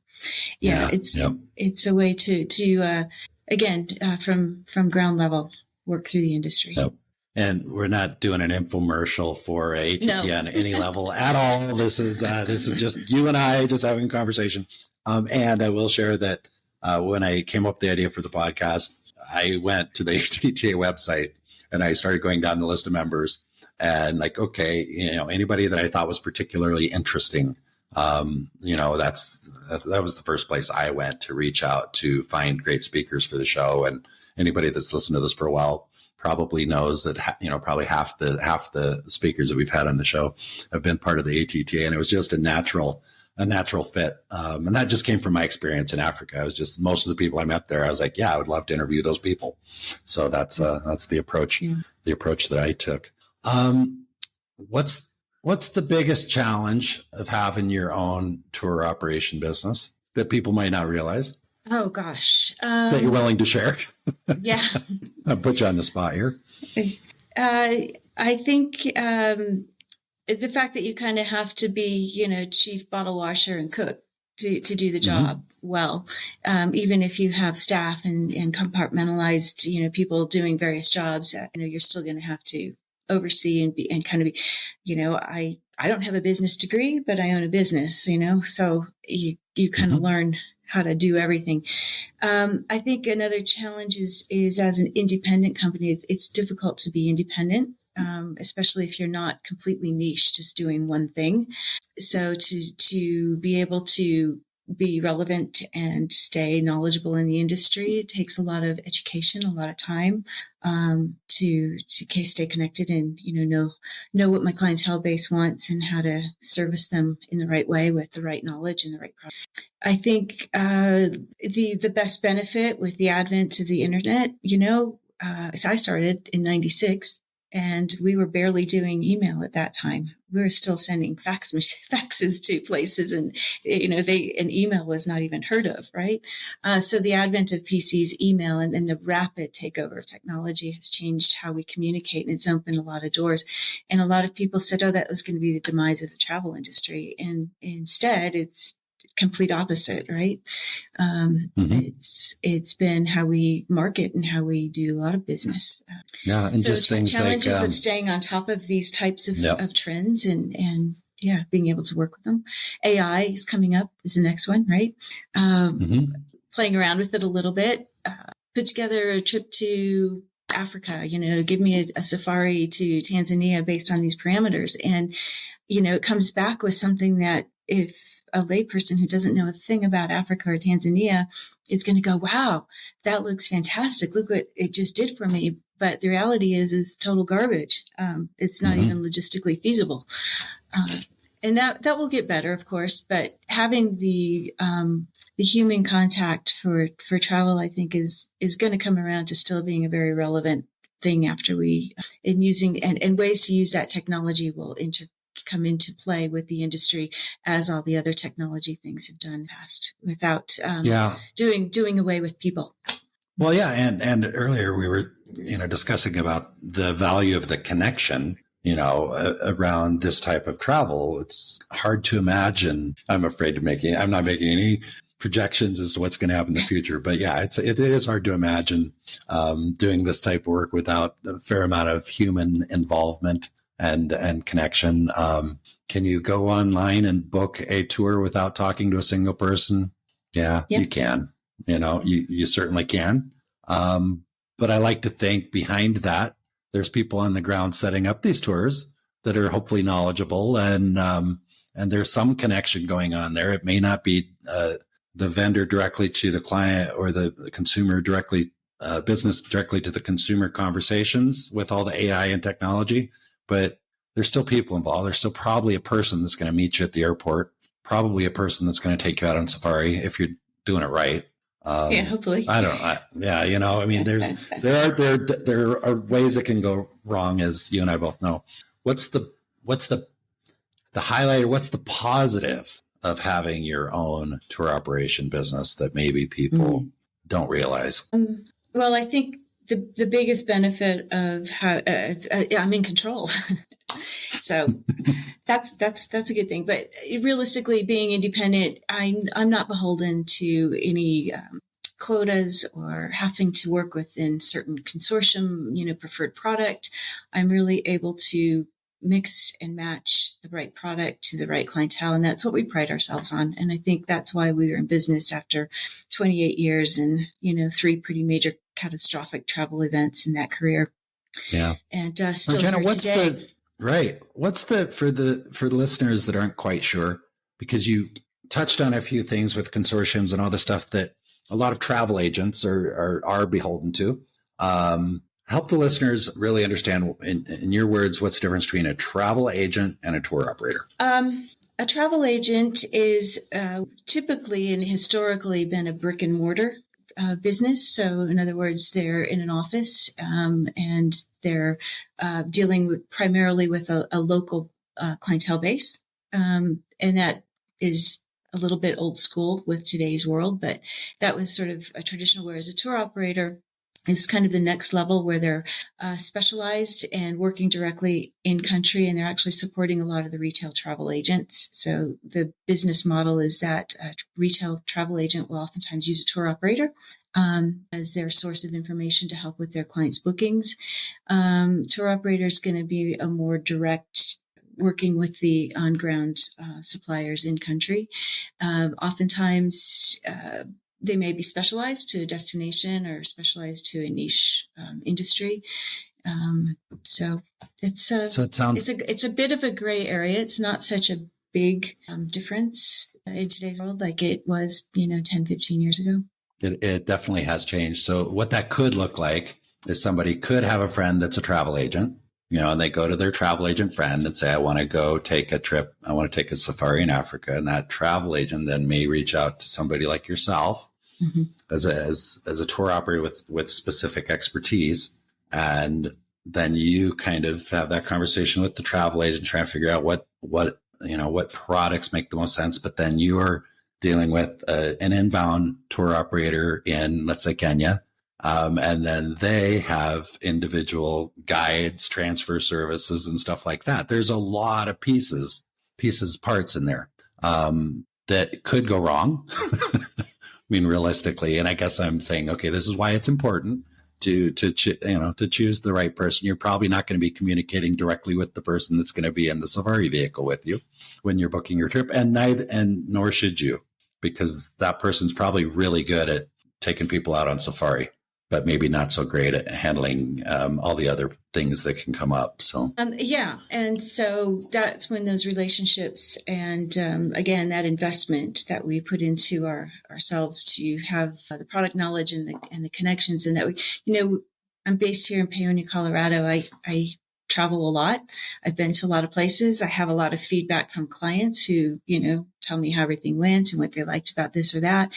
it's a way to again, from ground level, work through the industry. Yep. And we're not doing an infomercial for ATTA on any level at all. This is just you and I just having a conversation. And I will share that when I came up with the idea for the podcast, I went to the ATTA website and I started going down the list of members and like, okay, anybody that I thought was particularly interesting. That was the first place I went to reach out to find great speakers for the show. And anybody that's listened to this for a while probably knows that, probably half the speakers that we've had on the show have been part of the ATTA, and it was just a natural fit. And that just came from my experience in Africa. It was just most of the people I met there. I was like, yeah, I would love to interview those people. So that's the approach, the approach that I took. What's the biggest challenge of having your own tour operation business that people might not realize? Oh gosh, that you're willing to share? Yeah, I'll put you on the spot here. I think the fact that you kind of have to be, chief bottle washer and cook to do the job well, even if you have staff and compartmentalized, people doing various jobs, you're still going to have to oversee and kind of be, I don't have a business degree, but I own a business, so you kind of learn how to do everything. I think another challenge is as an independent company, it's difficult to be independent, especially if you're not completely niche, just doing one thing. So to be able to be relevant and stay knowledgeable in the industry, it takes a lot of education, a lot of time, to stay connected and, know what my clientele base wants and how to service them in the right way with the right knowledge and the right product. I think, the best benefit with the advent of the internet, so I started in 96. And we were barely doing email at that time. We were still sending faxes to places, and an email was not even heard of, right? So the advent of PCs, email, and the rapid takeover of technology has changed how we communicate, and it's opened a lot of doors. And a lot of people said, "Oh, that was going to be the demise of the travel industry," and instead, it's complete opposite, right? It's been how we market and how we do a lot of business. And so just things challenges like of staying on top of these types of trends and being able to work with them. AI is coming up is the next one, right? Playing around with it a little bit. Put together a trip to Africa, give me a safari to Tanzania based on these parameters. And, it comes back with something that if a layperson who doesn't know a thing about Africa or Tanzania is going to go, wow, that looks fantastic. Look what it just did for me. But the reality is total garbage. It's not even logistically feasible. And that will get better, of course, but having the human contact for travel, I think is going to come around to still being a very relevant thing after and ways to use that technology will come into play with the industry as all the other technology things have done past without doing away with people. Well, yeah. And earlier we were, discussing about the value of the connection, around this type of travel. It's hard to imagine. I'm not making any projections as to what's going to happen in the future, but yeah, it is hard to imagine, doing this type of work without a fair amount of human involvement and connection. Can you go online and book a tour without talking to a single person? Yeah. You can, you certainly can. But I like to think behind that, there's people on the ground setting up these tours that are hopefully knowledgeable and there's some connection going on there. It may not be, the vendor directly to the client or the consumer directly, business directly to the consumer conversations with all the AI and technology, but there's still people involved. There's still probably a person that's going to meet you at the airport, probably a person that's going to take you out on safari if you're doing it right. Hopefully. I don't know. There are ways it can go wrong, as you and I both know. What's the highlight, or what's the positive of having your own tour operation business that maybe people don't realize? Well, I think the biggest benefit of how I'm in control. So that's a good thing. But realistically, being independent, I'm not beholden to any quotas or having to work within certain consortium, preferred product. I'm really able to mix and match the right product to the right clientele. And that's what we pride ourselves on. And I think that's why we were in business after 28 years and, 3 pretty major catastrophic travel events in that career. Yeah. And still Marjanna, here what's today. what's the for the listeners that aren't quite sure, because you touched on a few things with consortiums and all the stuff that a lot of travel agents are beholden to. Help the listeners really understand, in your words, what's the difference between a travel agent and a tour operator? A travel agent is typically and historically been a brick and mortar business. So in other words, they're in an office and they're dealing primarily with a local clientele base. And that is a little bit old school with today's world, but that was sort of a traditional, whereas a tour operator is kind of the next level where they're specialized and working directly in country, and they're actually supporting a lot of the retail travel agents. So the business model is that a retail travel agent will oftentimes use a tour operator as their source of information to help with their clients' bookings. Tour operator is going to be a more direct working with the on-ground suppliers in country. Oftentimes, they may be specialized to a destination or specialized to a niche industry. So it sounds it's a bit of a gray area. It's not such a big difference in today's world like it was, 10, 15 years ago. It definitely has changed. So what that could look like is somebody could have a friend that's a travel agent, and they go to their travel agent friend and say, I want to go take a trip. I want to take a safari in Africa. And that travel agent then may reach out to somebody like yourself as a tour operator with specific expertise. And then you kind of have that conversation with the travel agent, trying to figure out what products make the most sense. But then you're dealing with an inbound tour operator in, let's say, Kenya. And then they have individual guides, transfer services, and stuff like that. There's a lot of parts in there that could go wrong. I mean, realistically, and I guess I'm saying, okay, this is why it's important to choose the right person. You're probably not going to be communicating directly with the person that's going to be in the safari vehicle with you when you're booking your trip, and nor should you, because that person's probably really good at taking people out on safari, but maybe not so great at handling all the other things that can come up. So and so that's when those relationships and again that investment that we put into ourselves to have the product knowledge and the connections, and that we, I'm based here in Paonia, Colorado. I travel a lot. I've been to a lot of places. I have a lot of feedback from clients who tell me how everything went and what they liked about this or that.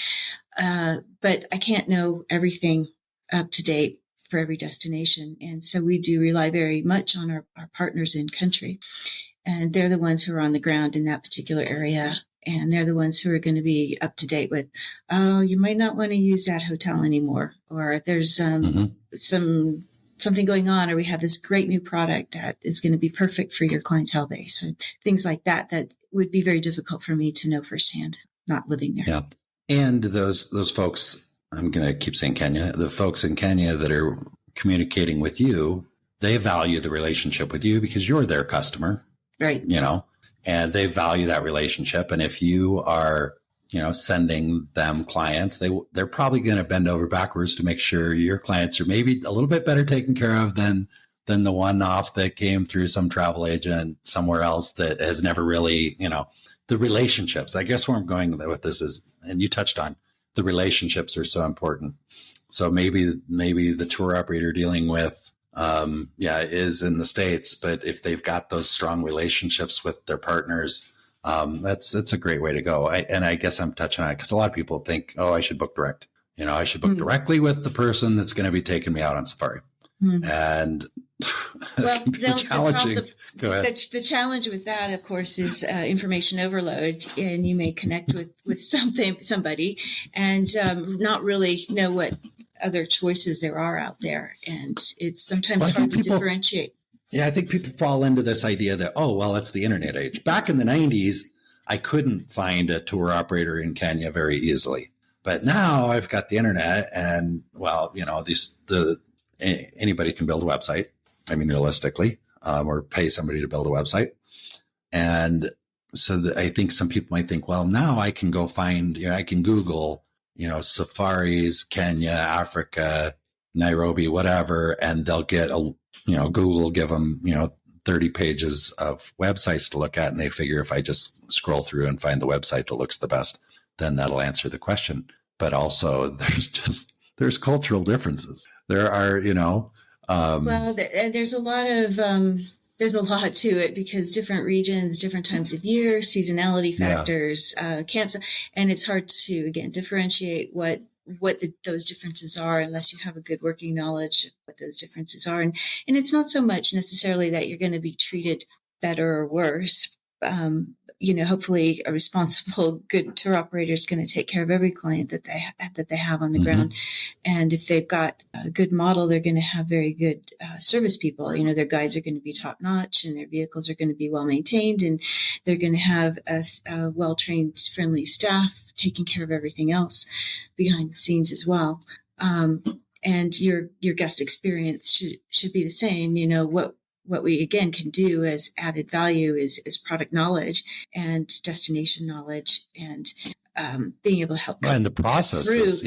But I can't know everything up to date for every destination. And so we do rely very much on our partners in country. And they're the ones who are on the ground in that particular area. And they're the ones who are going to be up to date with, oh, you might not want to use that hotel anymore. Or there's something going on, or we have this great new product that is going to be perfect for your clientele base. And things like that would be very difficult for me to know firsthand, not living there. Yeah. And those folks, I'm going to keep saying Kenya, the folks in Kenya that are communicating with you, they value the relationship with you because you're their customer, right? And they value that relationship. And if you are, sending them clients, they're probably going to bend over backwards to make sure your clients are maybe a little bit better taken care of than the one-off that came through some travel agent somewhere else that has never really, the relationships. I guess where I'm going with this is, and you touched on, the relationships are so important. So maybe the tour operator dealing with, is in the States, but if they've got those strong relationships with their partners, that's a great way to go. And I guess I'm touching on it because a lot of people think, oh, I should book direct. I should book directly with the person that's going to be taking me out on safari. And well, challenging. Go ahead. The challenge with that, of course, is information overload, and you may connect with somebody and not really know what other choices there are out there, and it's sometimes hard to differentiate. Yeah, I think people fall into this idea that, oh, well, it's the internet age. Back in the 90s, I couldn't find a tour operator in Kenya very easily, but now I've got the internet, and well, anybody can build a website. I mean, realistically, or pay somebody to build a website. And so I think some people might think, well, now I can go find, I can Google, safaris, Kenya, Africa, Nairobi, whatever, and they'll get Google will give them, 30 pages of websites to look at. And they figure if I just scroll through and find the website that looks the best, then that'll answer the question. But also there's cultural differences. There are, there's a lot of, there's a lot to it because different regions, different times of year, seasonality factors, camps, and it's hard to, again, differentiate what those differences are unless you have a good working knowledge of what those differences are. And it's not so much necessarily that you're going to be treated better or worse. Hopefully a responsible, good tour operator is going to take care of every client that they have on the ground. And if they've got a good model, they're going to have very good service people. Their guides are going to be top notch and their vehicles are going to be well maintained, and they're going to have a well-trained, friendly staff taking care of everything else behind the scenes as well. And your guest experience should be the same. What we, again, can do as added value is product knowledge and destination knowledge and being able to help. And the processes,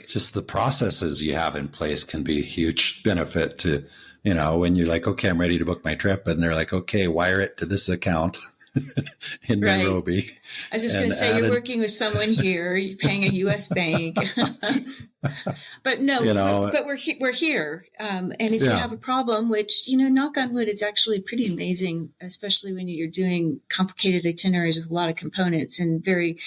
just the processes you have in place can be a huge benefit to, when you're like, okay, I'm ready to book my trip. And they're like, okay, wire it to this account in Nairobi. I was just going to say, you're working with someone here, you're paying a U.S. bank. But no, but we're here. And if you have a problem, which, knock on wood, it's actually pretty amazing, especially when you're doing complicated itineraries with a lot of components in very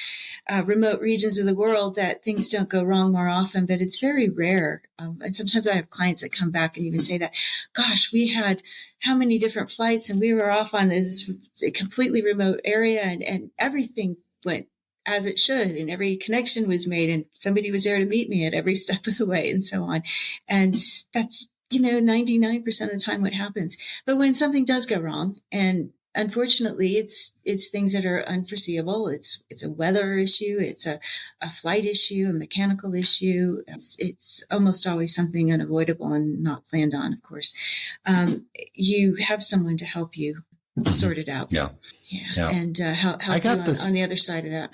remote regions of the world, that things don't go wrong more often, but it's very rare. And sometimes I have clients that come back and even say that, gosh, we had how many different flights and we were off on this completely remote area and everything went as it should, and every connection was made, and somebody was there to meet me at every step of the way, and so on. And that's 99% of the time what happens. But when something does go wrong, and unfortunately it's things that are unforeseeable, it's a weather issue, it's a flight issue, a mechanical issue, it's almost always something unavoidable and not planned on, of course. You have someone to help you sort it out. Yeah. And help you on the other side of that.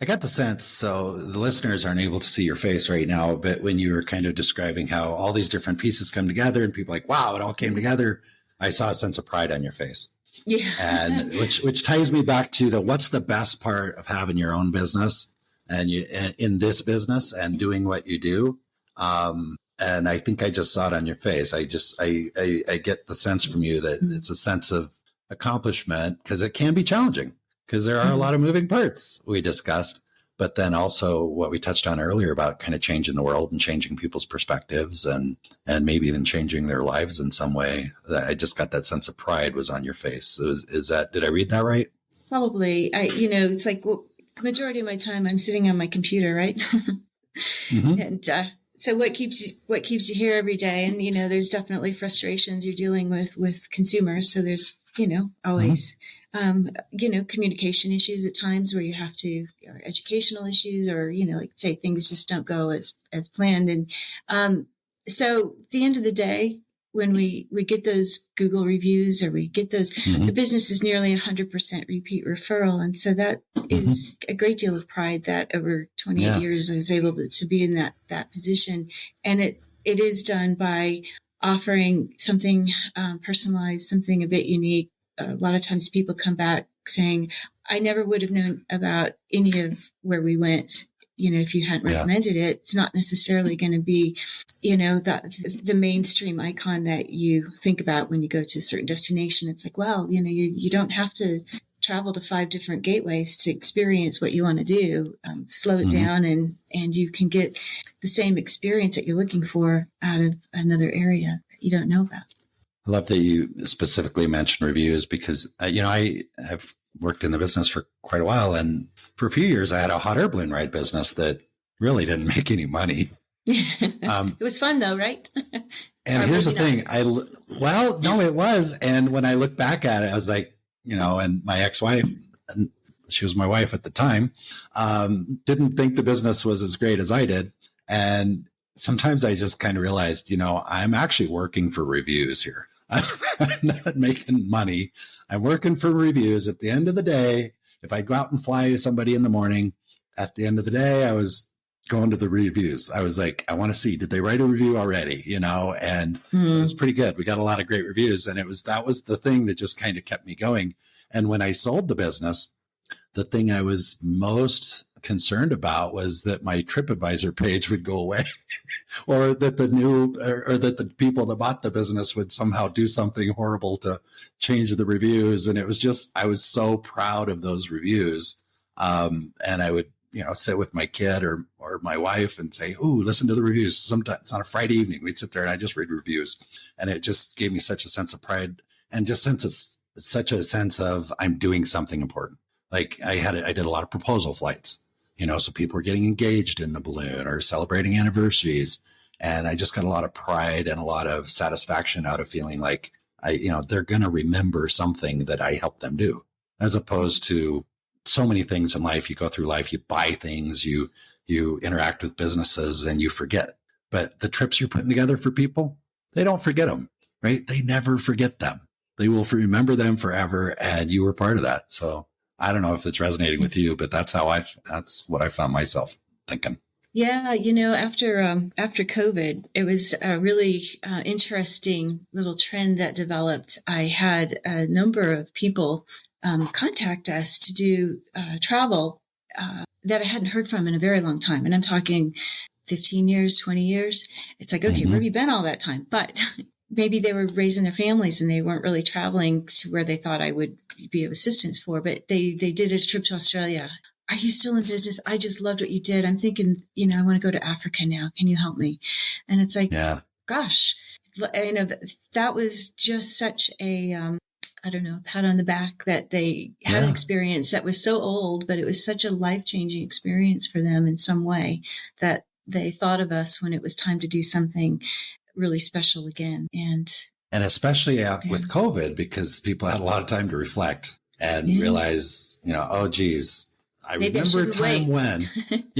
I got the sense, so the listeners aren't able to see your face right now, but when you were kind of describing how all these different pieces come together and people are like, wow, it all came together, I saw a sense of pride on your face. Yeah. And which ties me back to what's the best part of having your own business and in this business and doing what you do. And I think I just saw it on your face. I get the sense from you that it's a sense of accomplishment, because it can be challenging because there are a lot of moving parts we discussed, but then also what we touched on earlier about kind of changing the world and changing people's perspectives and maybe even changing their lives in some way. I just got that sense of pride was on your face. Did I read that right? Probably. It's like, the majority of my time I'm sitting on my computer, right? And so what keeps you here every day? And, there's definitely frustrations you're dealing with consumers. So there's, always, communication issues at times where you have to, or educational issues, or, like say things just don't go as planned. And so at the end of the day, when we get those Google reviews or we get those, the business is nearly 100% repeat referral. And so that is a great deal of pride that over 28 years I was able to be in that position. And it is done by offering something personalized, something a bit unique. A lot of times people come back saying, I never would have known about any of where we went, if you hadn't recommended it. It's not necessarily going to be, the mainstream icon that you think about when you go to a certain destination. It's like, well, you don't have to travel to 5 different gateways to experience what you want to do. Slow it down and you can get the same experience that you're looking for out of another area that you don't know about. I love that you specifically mentioned reviews because, I've worked in the business for quite a while. And for a few years, I had a hot air balloon ride business that really didn't make any money. It was fun though, right? And here's the thing. No, it was. And when I look back at it, I was like, and my ex-wife, and she was my wife at the time, didn't think the business was as great as I did. And sometimes I just kind of realized, I'm actually working for reviews here. I'm not making money. I'm working for reviews. At the end of the day, if I go out and fly somebody in the morning, at the end of the day, I was going to the reviews. I was like, I want to see, did they write a review already? And it was pretty good. We got a lot of great reviews, and that was the thing that just kind of kept me going. And when I sold the business, the thing I was most concerned about was that my TripAdvisor page would go away or that the people that bought the business would somehow do something horrible to change the reviews. And it was just, I was so proud of those reviews. And I would, sit with my kid or my wife and say, "Ooh, listen to the reviews." Sometimes on a Friday evening, we'd sit there and I just read reviews, and it just gave me such a sense of pride and just such a sense of I'm doing something important. Like I did a lot of proposal flights, so people were getting engaged in the balloon or celebrating anniversaries. And I just got a lot of pride and a lot of satisfaction out of feeling like they're going to remember something that I helped them do, as opposed to so many things in life. You go through life, you buy things, you interact with businesses, and you forget. But the trips you're putting together for people, they don't forget them, right? They never forget them. They will remember them forever. And you were part of that. So I don't know if it's resonating with you, but that's what I found myself thinking. Yeah, after COVID, it was a really interesting little trend that developed. I had a number of people contact us to do travel that I hadn't heard from in a very long time. And I'm talking 15 years, 20 years. It's like, okay, where have you been all that time? But maybe they were raising their families and they weren't really traveling to where they thought I would be of assistance for, but they did a trip to Australia. Are you still in business? I just loved what you did. I'm thinking, I want to go to Africa now. Can you help me? And it's like, gosh, that was just such a, pat on the back that they had an experience that was so old, but it was such a life-changing experience for them in some way that they thought of us when it was time to do something really special again. And especially with COVID, because people had a lot of time to reflect and realize, oh, geez, I remember a time when,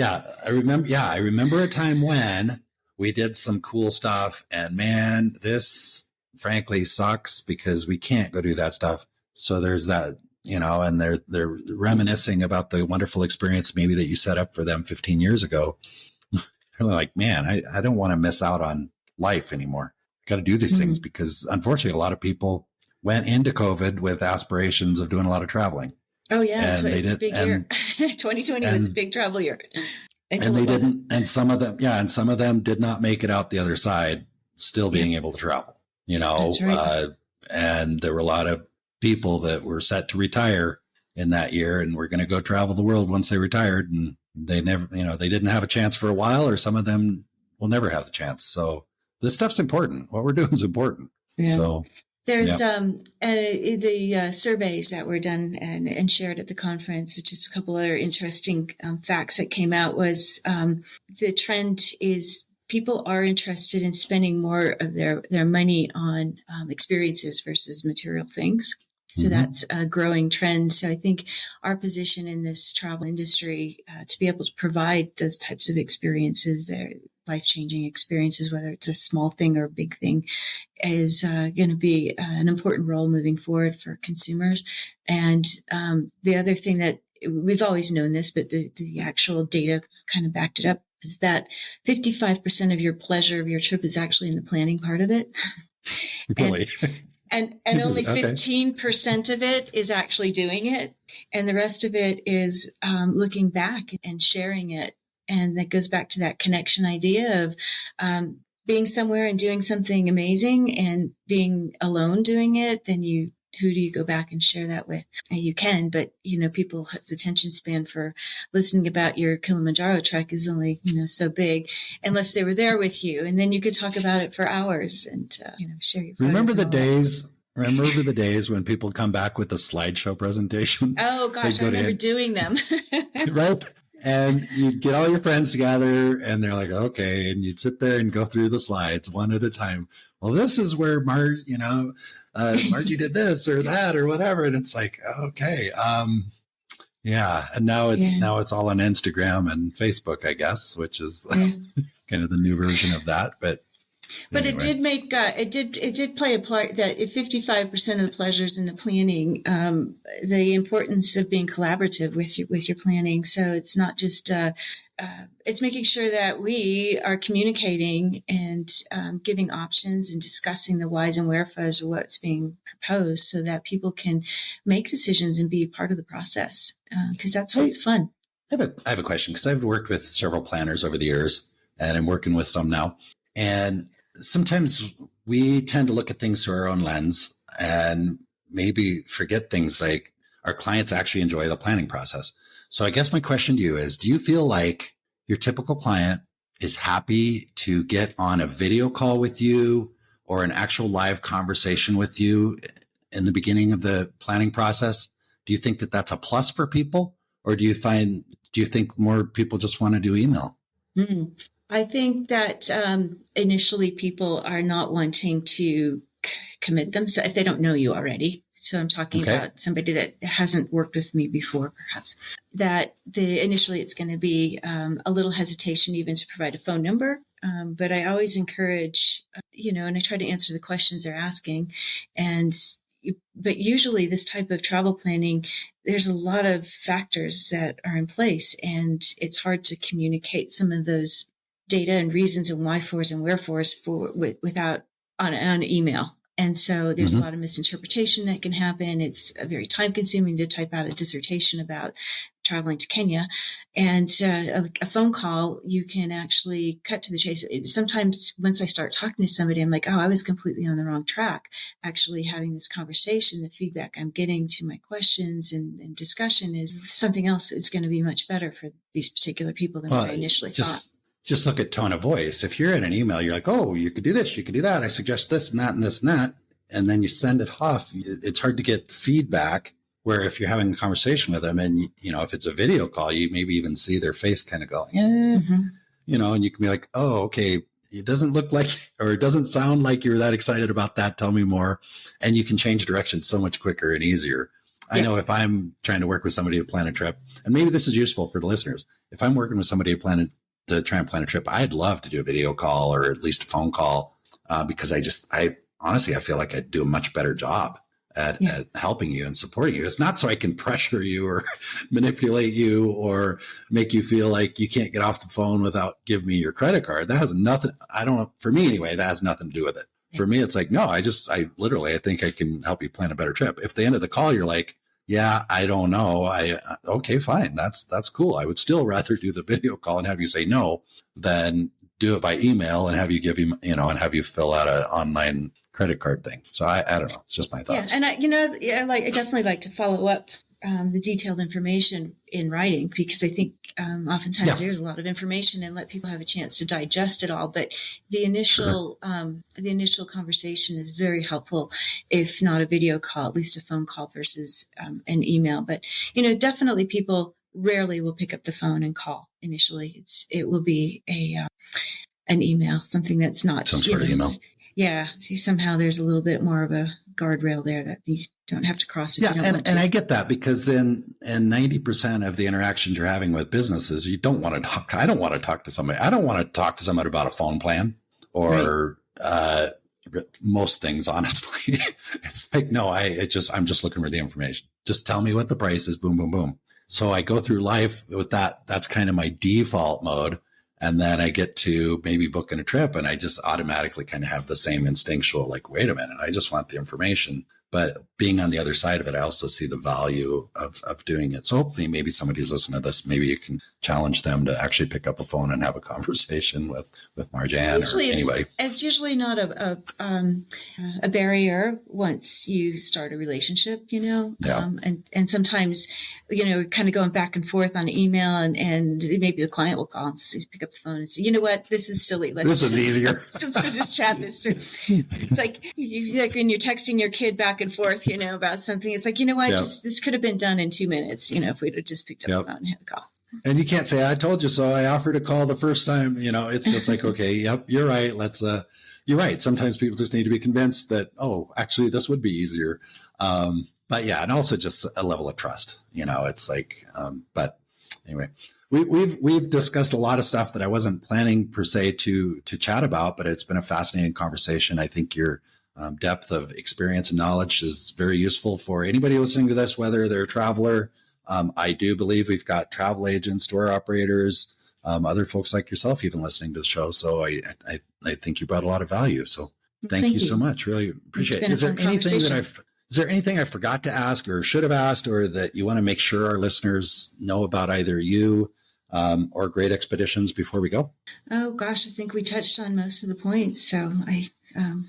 I remember a time when we did some cool stuff, and man, this frankly sucks because we can't go do that stuff. So there's that, and they're reminiscing about the wonderful experience maybe that you set up for them 15 years ago. They're like, man, I don't want to miss out on life anymore. Got to do these things, because unfortunately a lot of people went into COVID with aspirations of doing a lot of traveling. Oh yeah, and they did. Big year. 2020 was a big travel year. And they didn't. And some of them did not make it out the other side, still being able to travel. That's right. And there were a lot of people that were set to retire in that year and were going to go travel the world once they retired, and they never, they didn't have a chance for a while, or some of them will never have the chance. So this stuff's important. What we're doing is important. Yeah. So there's the surveys that were done and shared at the conference. Just a couple other interesting facts that came out was the trend is people are interested in spending more of their money on experiences versus material things. So that's a growing trend. So I think our position in this travel industry to be able to provide those types of experiences, they're life-changing experiences, whether it's a small thing or a big thing, is going to be an important role moving forward for consumers. And the other thing that we've always known this, but the actual data kind of backed it up, is that 55% of your pleasure of your trip is actually in the planning part of it. Really? And only 15% of it is actually doing it. And the rest of it is looking back and sharing it. And that goes back to that connection idea of being somewhere and doing something amazing and being alone doing it. Then who do you go back and share that with? And you can, but people's attention span for listening about your Kilimanjaro trek is only so big, unless they were there with you, and then you could talk about it for hours and share your. Remember the days when people come back with a slideshow presentation? Oh gosh, I remember doing them. Right. And you'd get all your friends together and they're like, okay. And you'd sit there and go through the slides one at a time. Well, this is where Margie did this or that or whatever. And it's like, okay. Yeah. And now it's all on Instagram and Facebook, I guess, which is kind of the new version of that. But But anyway. it did play a part that if 55% of the pleasures in the planning, the importance of being collaborative with your planning. So it's not just it's making sure that we are communicating and giving options and discussing the whys and wherefores of what's being proposed, so that people can make decisions and be part of the process. Because that's what's fun. I have a question, because I've worked with several planners over the years, and I'm working with some now. And sometimes we tend to look at things through our own lens and maybe forget things like our clients actually enjoy the planning process. So I guess my question to you is, do you feel like your typical client is happy to get on a video call with you or an actual live conversation with you in the beginning of the planning process? Do you think that that's a plus for people? Or do you think more people just want to do email? Mm-hmm. I think that initially people are not wanting to commit themselves if they don't know you already. So I'm talking about somebody that hasn't worked with me before, perhaps, that initially it's going to be a little hesitation even to provide a phone number. But I always encourage, and I try to answer the questions they're asking. But usually this type of travel planning, there's a lot of factors that are in place, and it's hard to communicate some of those data and reasons and why-fors and wherefores without on email. And so there's a lot of misinterpretation that can happen. It's very time-consuming to type out a dissertation about traveling to Kenya. And a phone call, you can actually cut to the chase. Sometimes once I start talking to somebody, I'm like, oh, I was completely on the wrong track. Actually having this conversation, the feedback I'm getting to my questions and discussion is something else that's going to be much better for these particular people than what I initially thought. Just look at tone of voice. If you're in an email, you're like, oh, you could do this, you could do that. I suggest this and that and this and that. And then you send it off. It's hard to get feedback, where if you're having a conversation with them and, if it's a video call, you maybe even see their face kind of going, and you can be like, oh, okay, it doesn't look like, or it doesn't sound like you're that excited about that. Tell me more. And you can change direction so much quicker and easier. I know if I'm trying to work with somebody to plan a trip, and maybe this is useful for the listeners, if I'm working with somebody to try and plan a trip, I'd love to do a video call or at least a phone call, because I honestly feel like I'd do a much better job at helping you and supporting you. It's not so I can pressure you or manipulate you or make you feel like you can't get off the phone without giving me your credit card. That has nothing. For me anyway, that has nothing to do with it. For me, it's like, no, I think I can help you plan a better trip. If at the end of the call, you're like, yeah, I don't know. Okay, fine. That's cool. I would still rather do the video call and have you say no than do it by email and have you give him, and have you fill out an online credit card thing. So I don't know. It's just my thoughts. Yeah. And I definitely like to follow up the detailed information in writing, because I think oftentimes there's a lot of information and let people have a chance to digest it all. But the initial conversation is very helpful, if not a video call, at least a phone call versus an email. But definitely people rarely will pick up the phone and call initially. It will be an email, something that's not some sort of email. Yeah, somehow there's a little bit more of a guardrail there that you don't have to cross. And I get that, because in 90% of the interactions you're having with businesses, you don't want to talk. I don't want to talk to somebody. I don't want to talk to somebody about a phone plan or most things, honestly. It's like, no, I'm just looking for the information. Just tell me what the price is. Boom, boom, boom. So I go through life with that. That's kind of my default mode. And then I get to maybe booking a trip and I just automatically kind of have the same instinctual, like, wait a minute, I just want the information. But being on the other side of it, I also see the value of doing it. So hopefully maybe somebody who's listening to this, maybe you can challenge them to actually pick up a phone and have a conversation with Marjanna or anybody. It's usually not a barrier once you start a relationship, and sometimes, kind of going back and forth on email and maybe the client will call and pick up the phone and say, you know what, this is silly. This is easier. Let's just chat this through. It's like when you're texting your kid back and forth, about something. It's like, this could have been done in 2 minutes, if we'd have just picked up the phone and had a call. And you can't say, I told you so. I offered a call the first time, it's just like, okay, yep, you're right. You're right. Sometimes people just need to be convinced that, oh, actually this would be easier. But yeah, and also just a level of trust, it's like, but anyway, we've discussed a lot of stuff that I wasn't planning per se to chat about, but it's been a fascinating conversation. I think your depth of experience and knowledge is very useful for anybody listening to this, whether they're a traveler. I do believe we've got travel agents, tour operators, other folks like yourself even listening to the show. So I think you brought a lot of value. So thank you so much. Really appreciate it. Is there anything I forgot to ask or should have asked, or that you want to make sure our listeners know about either you or Great Expeditions before we go? Oh gosh, I think we touched on most of the points. So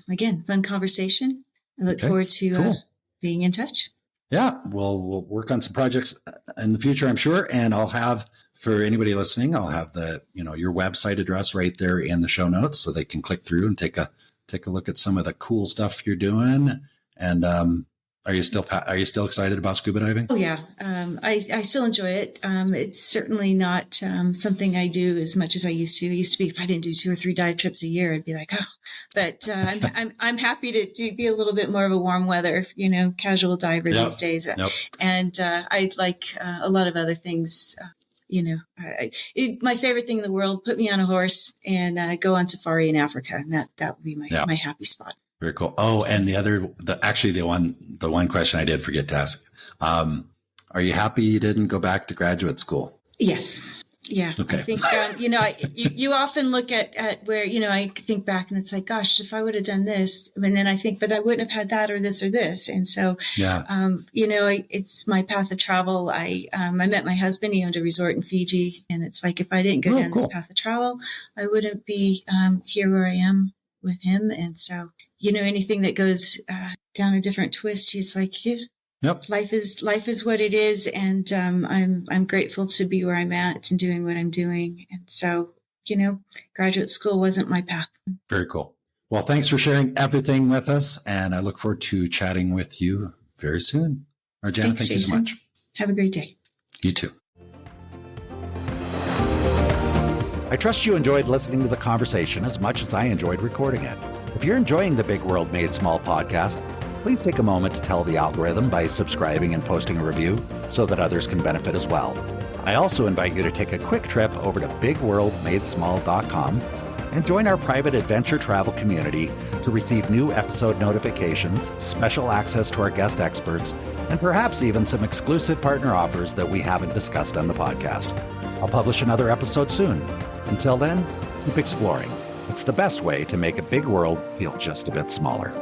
again, fun conversation. I look forward to being in touch. Yeah, we'll work on some projects in the future, I'm sure. And I'll have, for anybody listening, I'll have your website address right there in the show notes, so they can click through and take a look at some of the cool stuff you're doing. And are you still excited about scuba diving? Oh yeah, I still enjoy it. It's certainly not something I do as much as I used to. It used to be, if I didn't do 2 or 3 dive trips a year, I'd be like, oh. But I'm happy to be a little bit more of a warm weather, casual diver these days. Yep. And I like a lot of other things. My favorite thing in the world: put me on a horse and go on safari in Africa, and that would be my happy spot. Very cool. Oh, and the one question I did forget to ask. Are you happy you didn't go back to graduate school? Yes. Yeah. Okay. I think, you often look at where, I think back and it's like, gosh, if I would have done this, and then I think, but I wouldn't have had that or this or this. And so, it's my path of travel. I met my husband. He owned a resort in Fiji. And it's like, if I didn't go down this path of travel, I wouldn't be here where I am with him. And so, anything that goes down a different twist, it's like, life is what it is. And I'm grateful to be where I'm at and doing what I'm doing. And so, graduate school wasn't my path. Very cool. Well, thanks for sharing everything with us. And I look forward to chatting with you very soon. Marjanna, thank you so much. Have a great day. You too. I trust you enjoyed listening to the conversation as much as I enjoyed recording it. If you're enjoying the Big World Made Small podcast, please take a moment to tell the algorithm by subscribing and posting a review so that others can benefit as well. I also invite you to take a quick trip over to bigworldmadesmall.com and join our private adventure travel community to receive new episode notifications, special access to our guest experts, and perhaps even some exclusive partner offers that we haven't discussed on the podcast. I'll publish another episode soon. Until then, keep exploring. It's the best way to make a big world feel just a bit smaller.